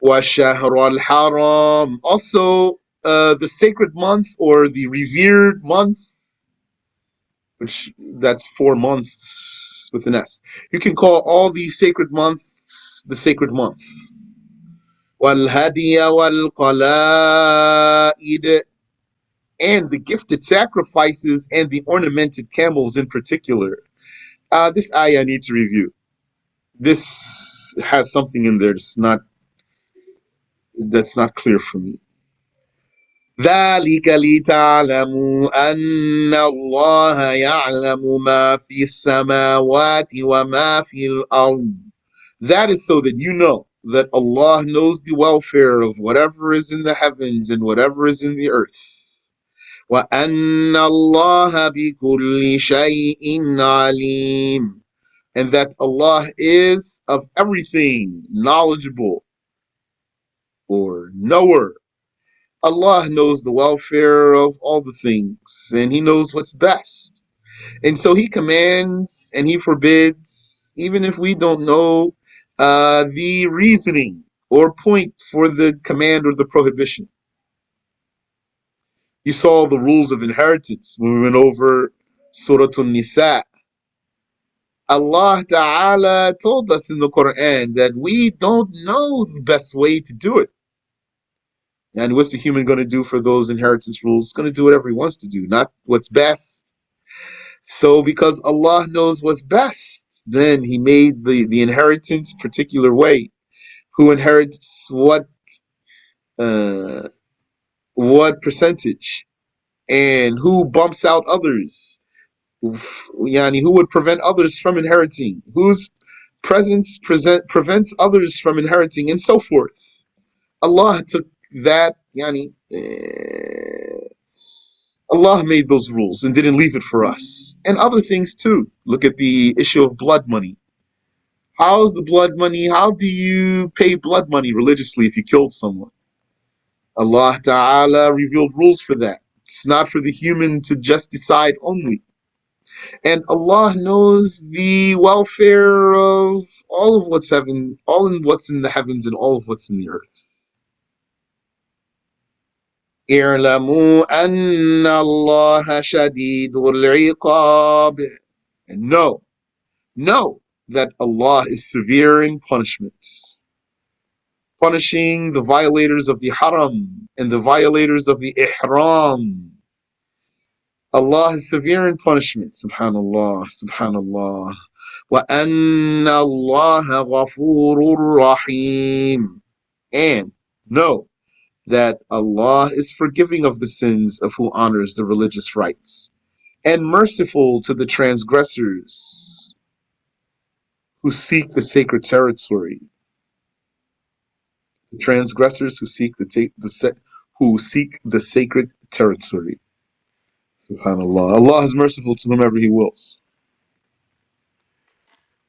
وَالشَّهْرَ الْحَرَامِ. Also, the sacred month or the revered month, which that's 4 months with an S. You can call all the sacred months the sacred month. وَالْهَدِيَ وَالْقَلَائِدِ. And the gifted sacrifices and the ornamented camels in particular. This ayah I need to review. This has something in there that's not clear for me. ذلك لتعلموا أن الله يعلم ما في السماوات وما في الأرض. That is so that you know that Allah knows the welfare of whatever is in the heavens and whatever is in the earth. وَأَنَّ اللَّهَ بِكُلِّ شَيْءٍ عَلِيمٌ. And that Allah is of everything knowledgeable or knower. Allah knows the welfare of all the things, and He knows what's best. And so He commands and He forbids, even if we don't know the reasoning or point for the command or the prohibition. You saw the rules of inheritance when we went over Surat Nisa. Allah Ta'ala told us in the Quran that we don't know the best way to do it. And what's the human going to do for those inheritance rules? He's going to do whatever he wants to do, not what's best. So because Allah knows what's best, then He made the inheritance particular way. Who inherits what percentage, and who bumps out others. Who would prevent others from inheriting? Whose presence prevents others from inheriting, and so forth. Allah took that, Allah made those rules and didn't leave it for us. And other things too. Look at the issue of blood money. How's the blood money? How do you pay blood money religiously if you killed someone? Allah Ta'ala revealed rules for that. It's not for the human to just decide only. And Allah knows the welfare of all of what's in the heavens and all of what's in the earth. اعلموا أن الله شديد العقاب. And know that Allah is severe in punishments. punishing the violators of the haram and the violators of the ihram. Allah is severe in punishment. Subhanallah, subhanallah. وَأَنَّ اللَّهَ غَفُورٌ رَحِيمٌ. And know that Allah is forgiving of the sins of who honors the religious rites, and merciful to the transgressors who seek the sacred territory. The transgressors who seek who seek the sacred territory. Subhanallah. Allah is merciful to whomever He wills.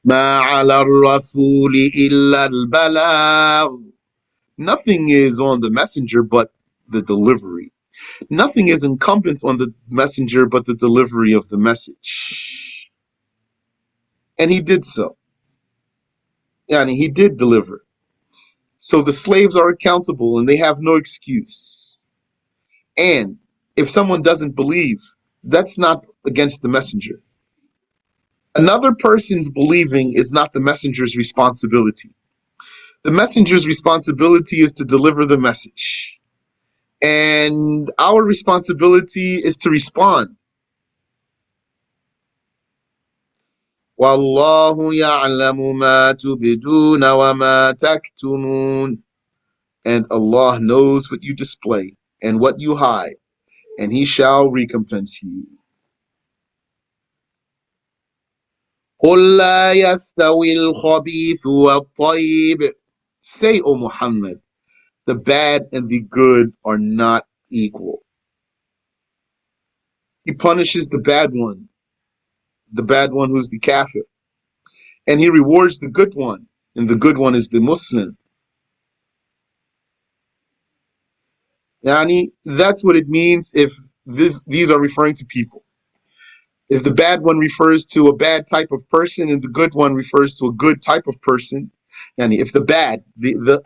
مَا عَلَى الرَّسُولِ إِلَّا الْبَلَاغُ. Nothing is on the messenger but the delivery. Nothing is incumbent on the messenger but the delivery of the message. And he did so. Yani he did deliver. So the slaves are accountable and they have no excuse. And if someone doesn't believe, that's not against the messenger. Another person's believing is not the messenger's responsibility. The messenger's responsibility is to deliver the message. And our responsibility is to respond. وَاللَّهُ يَعْلَمُ مَا تُبْدُونَ وَمَا تَكْتُمُونَ. And Allah knows what you display and what you hide, and He shall recompense you. قُلْ لَا يَسْتَوِي الْخَبِيثُ وَالطَّيِّبُ. Say, O Muhammad, the bad and the good are not equal. He punishes the bad one who's the kafir, and He rewards the good one, and the good one is the Muslim. Yani, that's what it means if these are referring to people. If the bad one refers to a bad type of person and the good one refers to a good type of person, yani if the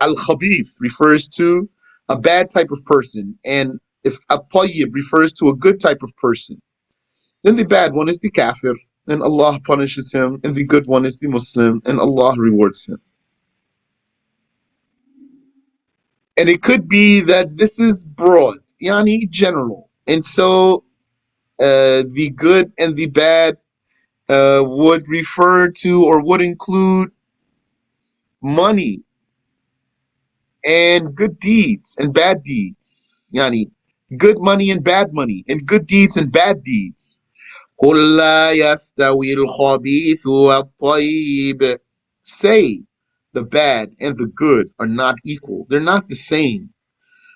al-khabith refers to a bad type of person, and if at-tayyib refers to a good type of person, then the bad one is the kafir, and Allah punishes him, and the good one is the Muslim, and Allah rewards him. And it could be that this is broad, yani general. And so the good and the bad would refer to or would include money and good deeds and bad deeds. Yani good money and bad money, and good deeds and bad deeds. قُلْ لَا يَسْتَوِي الْخَبِيثُ وَالطَّيِّبُ. Say, the bad and the good are not equal. They're not the same.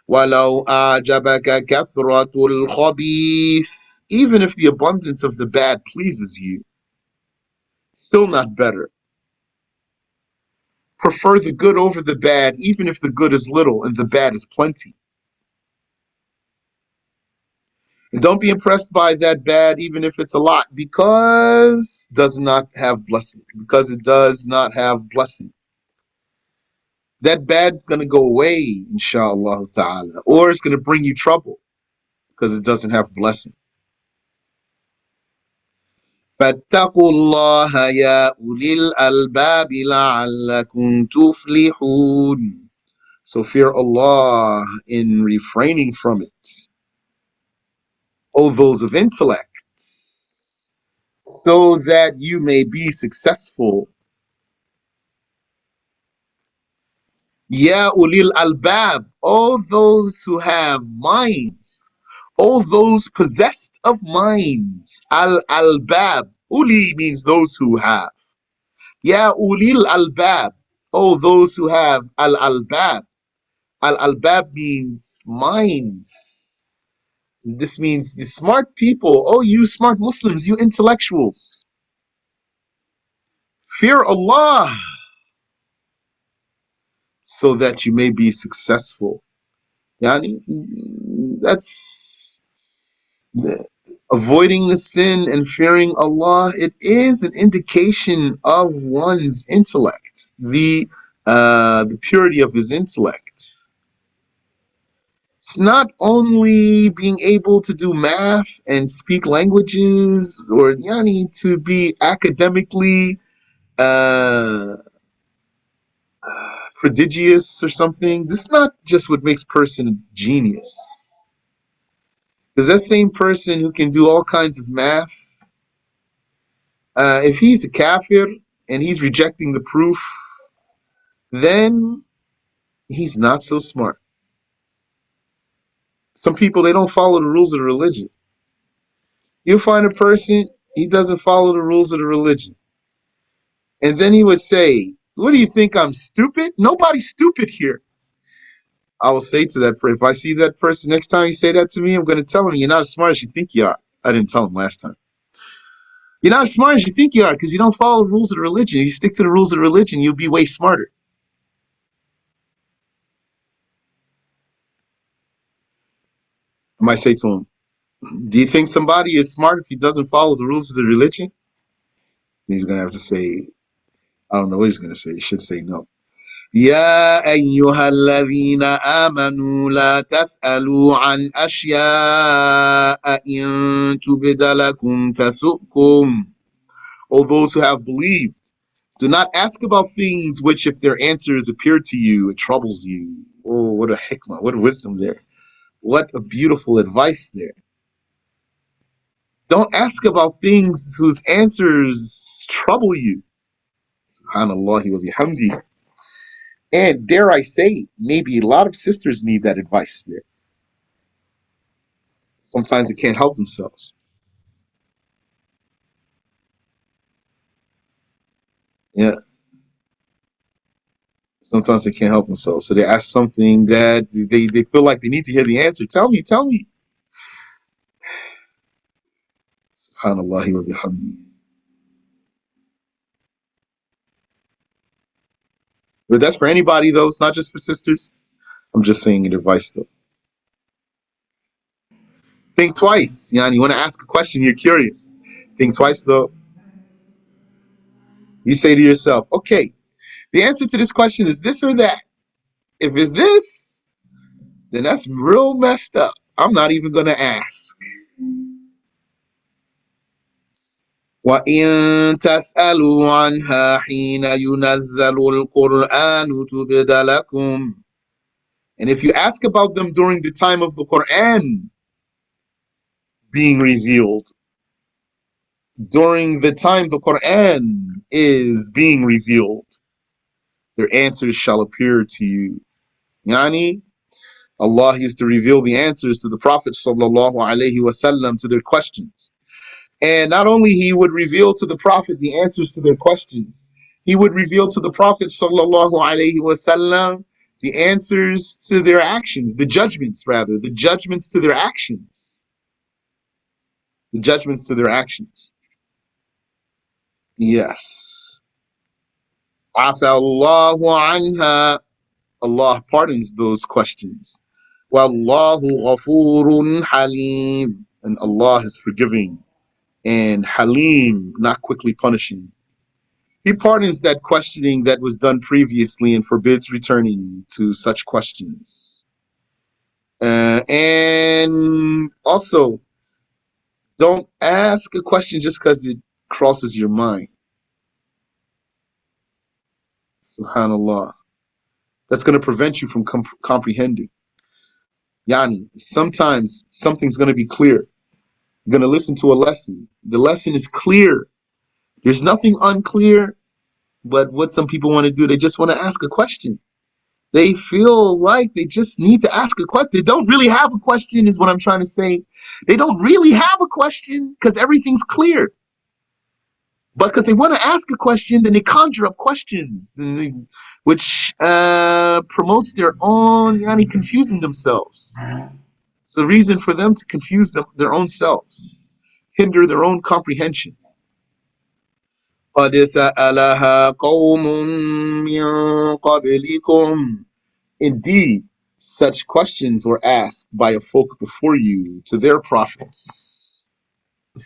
وَلَوْ أَعْجَبَكَ كَثْرَةُ الْخَبِيثِ. Even if the abundance of the bad pleases you, still not better. Prefer the good over the bad, even if the good is little and the bad is plenty. And don't be impressed by that bad, even if it's a lot, because it does not have blessing. Because it does not have blessing. That bad is going to go away, inshallah ta'ala, or it's going to bring you trouble because it doesn't have blessing. فَاتَّقُوا اللَّهَ يَا أُولِي الْأَلْبَابِ لَعَلَّكُمْ تُفْلِحُونَ. So fear Allah in refraining from it, O those of intellects, so that you may be successful. Ya ulil albab, O those who have minds, O those possessed of minds. Al albab, uli means those who have. Ya ulil albab, O those who have al albab. Al albab means minds. This means the smart people. Oh, you smart Muslims, you intellectuals. Fear Allah so that you may be successful. Yani, that's avoiding the sin and fearing Allah. It is an indication of one's intellect, the purity of his intellect. It's not only being able to do math and speak languages, or yani to be academically prodigious or something. This is not just what makes a person a genius. Because that same person who can do all kinds of math, if he's a kafir and he's rejecting the proof, then he's not so smart. Some people, they don't follow the rules of the religion. You'll find a person, he doesn't follow the rules of the religion. And then he would say, what do you think, I'm stupid? Nobody's stupid here. I will say to that person, if I see that person next time you say that to me, I'm going to tell him, you're not as smart as you think you are. I didn't tell him last time. You're not as smart as you think you are because you don't follow the rules of the religion. If you stick to the rules of the religion, you'll be way smarter. I might say to him, do you think somebody is smart if he doesn't follow the rules of the religion? He's going to have to say, I don't know what he's going to say. He should say no. يا أيها الذين آمنوا لا تسألوا عن أشياء إن تبد لكم تسؤكم. O those who have believed, do not ask about things which, if their answers appear to you, it troubles you. Oh, what a hikmah, what a wisdom there. What a beautiful advice there. Don't ask about things whose answers trouble you. Subhanallah wa bihamdi. And dare I say, maybe a lot of sisters need that advice there. Sometimes they can't help themselves. Yeah. Sometimes they can't help themselves. So they ask something that they feel like they need to hear the answer. Tell me, tell me. Subhanallah wa bihamdi. But that's for anybody, though. It's not just for sisters. I'm just saying advice, though. Think twice. You want to ask a question, you're curious. Think twice, though. You say to yourself, okay, the answer to this question is this or that. If it's this, then that's real messed up. I'm not even going to ask. وَإِن تَسْأَلُوا عَنْهَا حِينَ يُنَزَّلُ الْقُرْآنُ تُبْدَ لَكُمْ. And if you ask about them during the time of the Quran being revealed, during the time the Quran is being revealed, their answers shall appear to you. Yani, Allah used to reveal the answers to the Prophet sallallahu alaihi wasallam to their questions. And not only he would reveal to the Prophet the answers to their questions, he would reveal to the Prophet sallallahu alaihi wasallam the answers to their actions, the judgments to their actions. The judgments to their actions. Yes. Afa Allahu anha. Allah pardons those questions. Wallahu ghafurun halim. And Allah is forgiving and halim, not quickly punishing. He pardons that questioning that was done previously and forbids returning to such questions. And also, don't ask a question just because it crosses your mind. Subhanallah. That's going to prevent you from comprehending. Yani, sometimes something's going to be clear. You're going to listen to a lesson. The lesson is clear. There's nothing unclear, but what some people want to do, they just want to ask a question. They feel like they just need to ask a question. They don't really have a question, is what I'm trying to say. They don't really have a question because everything's clear. But because they want to ask a question, then they conjure up questions, which promotes their own confusing themselves. So the reason for them to confuse their own selves, hinder their own comprehension. قَدْ سَأَلَهَا قَوْمٌ مِّن قَبْلِكُمْ. Indeed, such questions were asked by a folk before you to their prophets.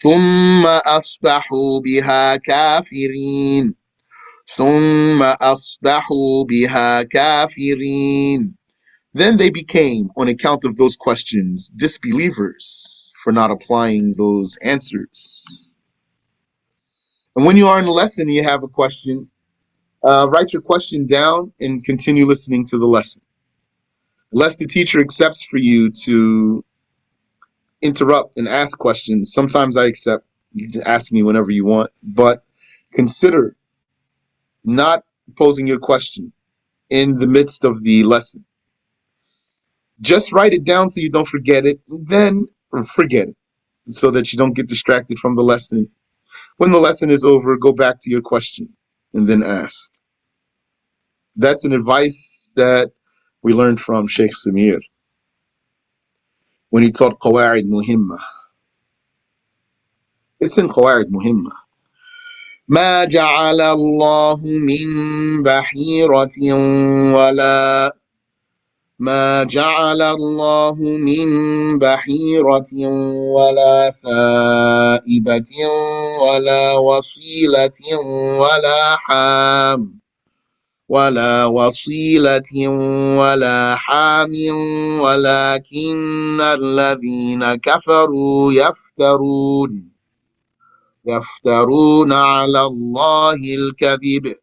ثُمَّ أَصْبَحُوا بِهَا كَافِرِينَ. ثُمَّ أَصْبَحُوا بِهَا كَافِرِينَ. Then they became, on account of those questions, disbelievers for not applying those answers. And when you are in a lesson and you have a question, Write your question down and continue listening to the lesson. Unless the teacher accepts for you to interrupt and ask questions, sometimes I accept. You can ask me whenever you want, but consider not posing your question in the midst of the lesson. Just write it down so you don't forget it, then forget it so that you don't get distracted from the lesson. When the lesson is over, go back to your question and then ask. That's an advice that we learned from Sheikh Samir when he taught Qawa'id Muhimma. It's in Qawa'id Muhimma. ما جعل الله من بحيرة ولا ما جعل الله من بحيرة ولا سائبة ولا وصيلة ولا حام ولا وصيلة ولا حام ولكن الذين كفروا يفترون على الله الكذب.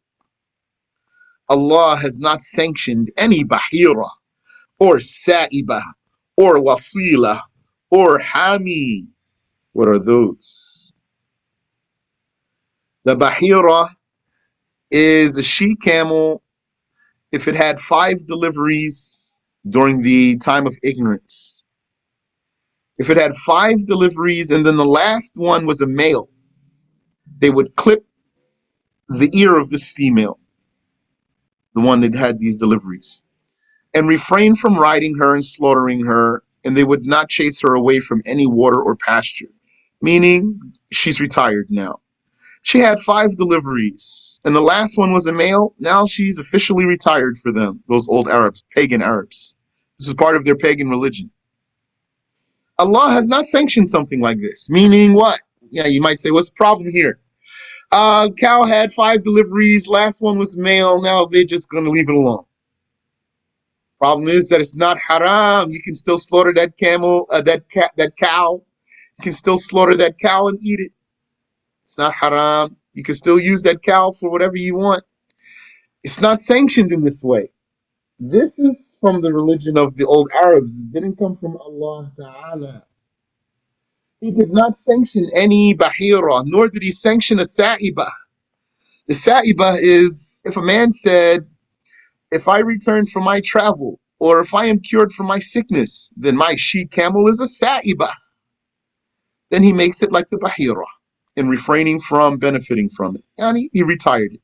Allah has not sanctioned any bahira or sa'iba or wasila or hami. What are those? The bahira is a she camel if it had 5 deliveries during the time of ignorance. If it had 5 deliveries and then the last one was a male, they would clip the ear of this female, the one that had these deliveries, and refrain from riding her and slaughtering her, and they would not chase her away from any water or pasture, meaning she's retired now. She had 5 deliveries, and the last one was a male. Now she's officially retired for them, those old Arabs, pagan Arabs. This is part of their pagan religion. Allah has not sanctioned something like this, meaning what? Yeah, you might say, what's the problem here? Cow had 5 deliveries, last one was male, now they're just going to leave it alone. Problem is that it's not haram. You can still slaughter that camel, that cow. You can still slaughter that cow and eat it. It's not haram. You can still use that cow for whatever you want. It's not sanctioned in this way. This is from the religion of the old Arabs. It didn't come from Allah Ta'ala. He did not sanction any bahira, nor did he sanction a sa'iba. The sa'iba is if a man said, if I return from my travel, or if I am cured from my sickness, then my she camel is a sa'iba. Then he makes it like the bahira, and refraining from benefiting from it. And he retired it.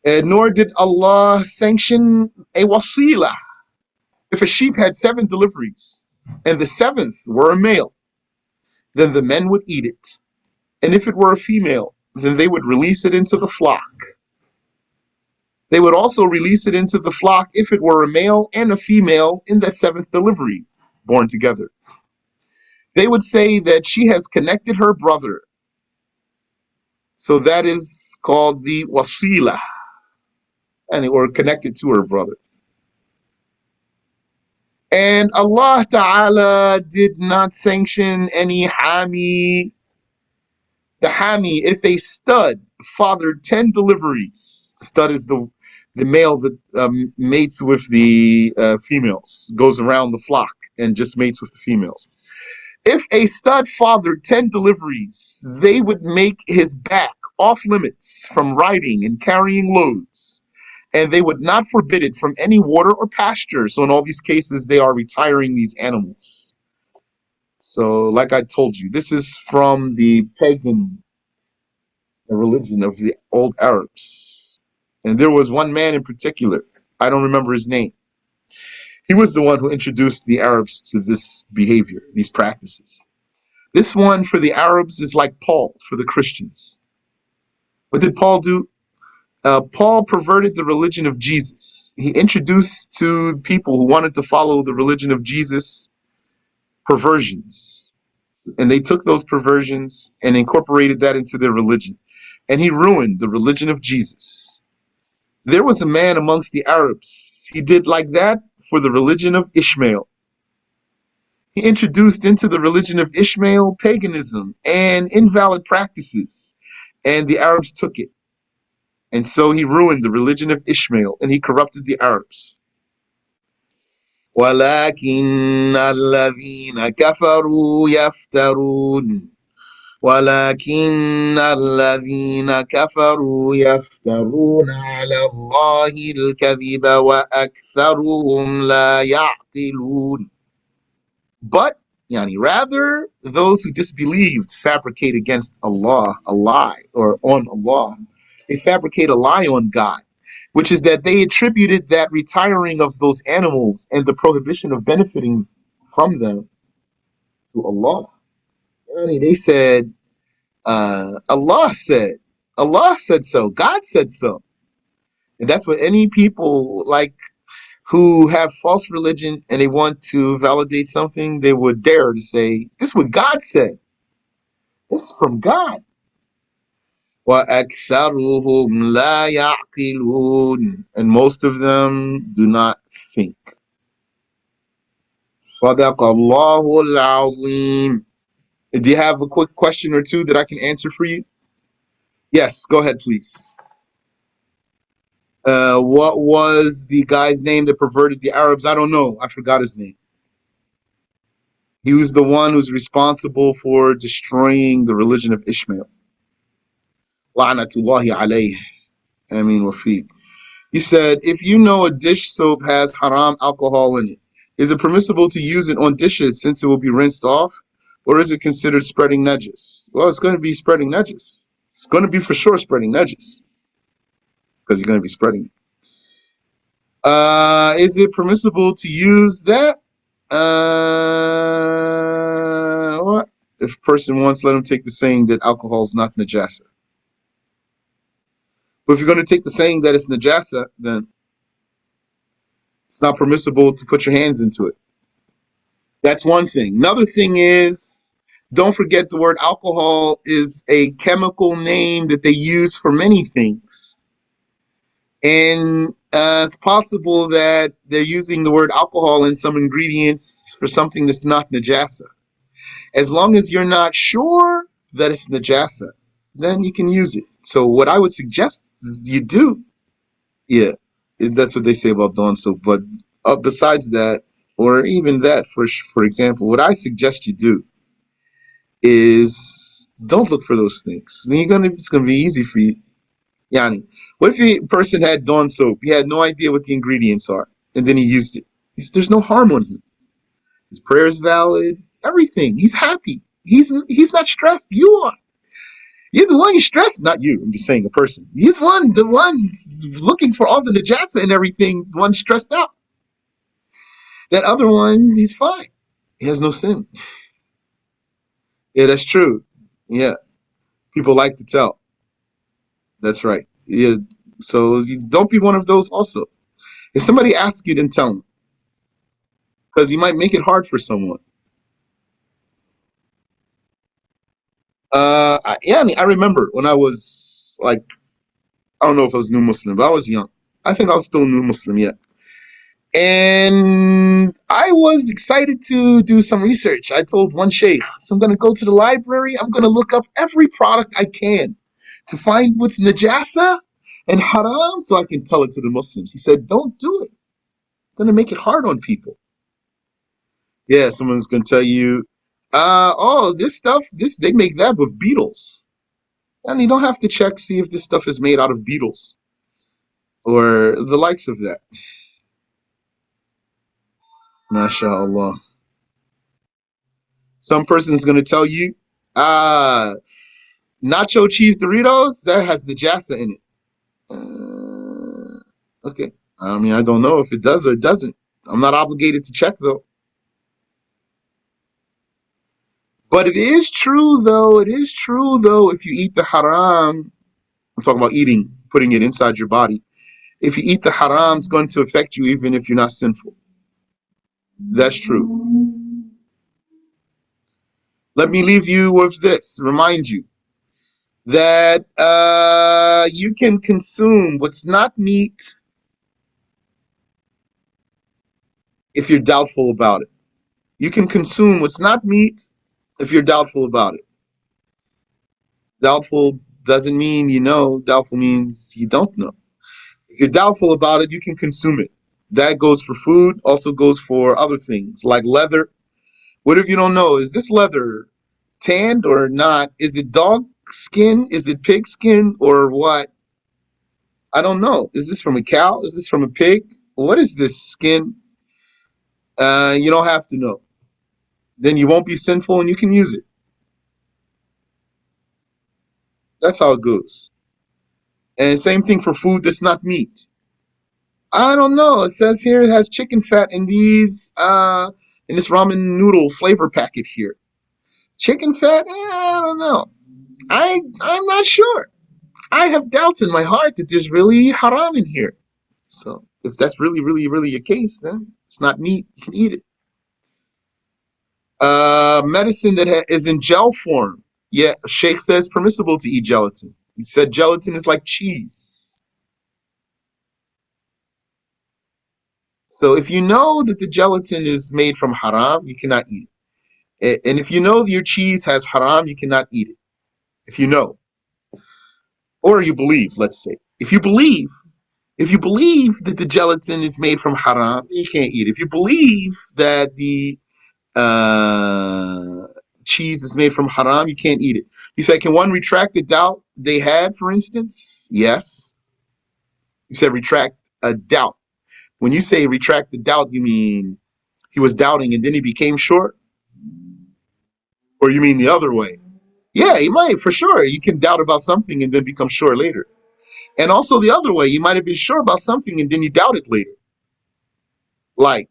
And nor did Allah sanction a wasila. If a sheep had 7 deliveries, and the 7th were a male, then the men would eat it. And if it were a female, then they would release it into the flock. They would also release it into the flock if it were a male and a female in that 7th delivery, born together. They would say that she has connected her brother. So that is called the wasila, or connected to her brother. And Allah Ta'ala did not sanction any hami. The hami, if a stud fathered 10 deliveries, the stud is the male that mates with the females, goes around the flock and just mates with the females. If a stud fathered 10 deliveries, they would make his back off limits from riding and carrying loads, and they would not forbid it from any water or pasture. So in all these cases, they are retiring these animals. So like I told you, this is from the pagan religion of the old Arabs. And there was one man in particular, I don't remember his name. He was the one who introduced the Arabs to this behavior, these practices. This one for the Arabs is like Paul for the Christians. What did Paul do? Paul perverted the religion of Jesus. He introduced to people who wanted to follow the religion of Jesus perversions. And they took those perversions and incorporated that into their religion. And he ruined the religion of Jesus. There was a man amongst the Arabs. He did like that for the religion of Ishmael. He introduced into the religion of Ishmael paganism and invalid practices. and the Arabs took it. And so he ruined the religion of Ishmael, and he corrupted the Arabs. ولكن الذين كفروا يفترون ولكن الذين كفروا يفترون على الله الكذب وأكثرهم لا يعقلون. But, rather, those who disbelieved fabricate against Allah a lie, or on Allah. They fabricate a lie on God, which is that they attributed that retiring of those animals and the prohibition of benefiting from them to Allah. They said, Allah said so, God said so. And that's what any people who have false religion and they want to validate something, they would dare to say, this is what God said. This is from God. وَأَكْثَرُهُمْ لَا يَعْقِلُونَ. And most of them do not think. صَدَقَ اللَّهُ الْعَظِيمُ. Do you have a quick question or two that I can answer for you? Yes, go ahead, please. What was the guy's name that perverted the Arabs? I don't know. I forgot his name. He was the one who's responsible for destroying the religion of Ishmael. La'natullahi alayhi. Ameen wa fiq. He said, if you know a dish soap has haram alcohol in it, is it permissible to use it on dishes since it will be rinsed off? Or is it considered spreading najis? Well, it's going to be spreading najis. It's going to be for sure spreading najis, because you're going to be spreading it. Is it permissible to use that? What? If a person wants, let him take the saying that alcohol is not najasa. But if you're going to take the saying that it's najasa, then it's not permissible to put your hands into it. That's one thing. Another thing is, don't forget the word alcohol is a chemical name that they use for many things. And it's possible that they're using the word alcohol in some ingredients for something that's not najasa. As long as you're not sure that it's najasa, then you can use it. So what I would suggest is you do. Yeah, that's what they say about Dawn soap. But besides that, or even that, for example, what I suggest you do is don't look for those things. Then it's gonna be easy for you. Yani, what if a person had Dawn soap? He had no idea what the ingredients are, and then he used it. There's no harm on him. His prayer is valid. Everything. He's happy. He's not stressed. You are. You're the one you're stressed. Not you. I'm just saying a person. He's the one's looking for all the najasa and everything's one stressed out. That other one, he's fine. He has no sin. Yeah, that's true. Yeah. People like to tell. That's right. Yeah. So don't be one of those also. If somebody asks you, then tell them. Because you might make it hard for someone. I remember when I was I don't know if I was new Muslim, but I was young. I think I was still new Muslim yet. And I was excited to do some research. I told one sheikh, so I'm going to go to the library. I'm going to look up every product I can to find what's najasa and haram so I can tell it to the Muslims. He said, don't do it. I'm going to make it hard on people. Yeah, someone's going to tell you, this stuff, they make that with beetles. And you don't have to check, see if this stuff is made out of beetles or the likes of that. MashaAllah. Some person's going to tell you, nacho cheese Doritos, that has najasa in it. Okay. I don't know if it does or it doesn't. I'm not obligated to check, though. But it is true, though, if you eat the haram, I'm talking about eating, putting it inside your body. If you eat the haram, it's going to affect you even if you're not sinful. That's true. Let me leave you with this, remind you that you can consume what's not meat if you're doubtful about it. You can consume what's not meat if you're doubtful about it. Doubtful doesn't mean you know. Doubtful means you don't know. If you're doubtful about it, you can consume it. That goes for food, also goes for other things like leather. What if you don't know? Is this leather tanned or not? Is it dog skin? Is it pig skin or what? I don't know. Is this from a cow? Is this from a pig? What is this skin? You don't have to know. Then you won't be sinful and you can use it. That's how it goes. And same thing for food that's not meat. I don't know. It says here it has chicken fat in this ramen noodle flavor packet here. Chicken fat? I don't know. I'm not sure. I have doubts in my heart that there's really haram in here. So if that's really, really, really a case, then it's not meat. You can eat it. Medicine that is in gel form. Yeah, Sheikh says permissible to eat gelatin. He said gelatin is like cheese. So if you know that the gelatin is made from haram, you cannot eat it. And if you know your cheese has haram, you cannot eat it. If you know. Or you believe, let's say. If you believe that the gelatin is made from haram, you can't eat it. If you believe that the uh, cheese is made from haram, you can't eat it. You say, can one retract the doubt they had, for instance? Yes. You said retract a doubt. When you say retract the doubt, you mean he was doubting and then he became sure? Or you mean the other way? Yeah, you might, for sure. You can doubt about something and then become sure later. And also the other way, you might have been sure about something and then you doubt it later. Like,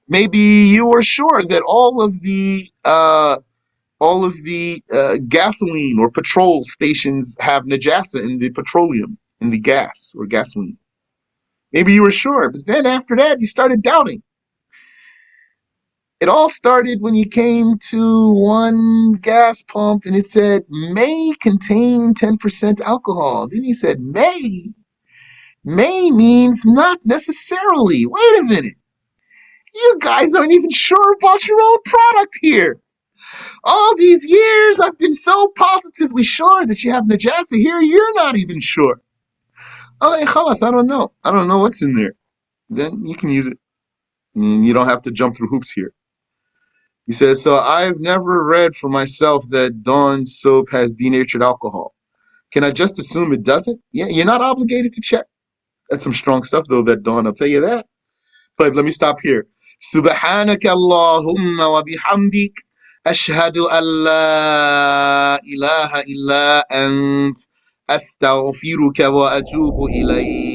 maybe you were sure that all of the gasoline or petrol stations have najasa in the petroleum, in the gas or gasoline. Maybe you were sure, but then after that you started doubting. It all started when you came to one gas pump and it said may contain 10% alcohol. Then you said may. May means not necessarily. Wait a minute. You guys aren't even sure about your own product here. All these years I've been so positively sure that you have najasa here, you're not even sure. Oh, hey, khalas, I don't know. I don't know what's in there. Then you can use it. And you don't have to jump through hoops here. He says, so I've never read for myself that Dawn soap has denatured alcohol. Can I just assume it doesn't? Yeah, you're not obligated to check. That's some strong stuff, though, that Dawn, I'll tell you that. So let me stop here. Subhanaka Allahumma wa bihamdik. أشهد أن لا إله إلا أنت أستغفرك وأتوب إليك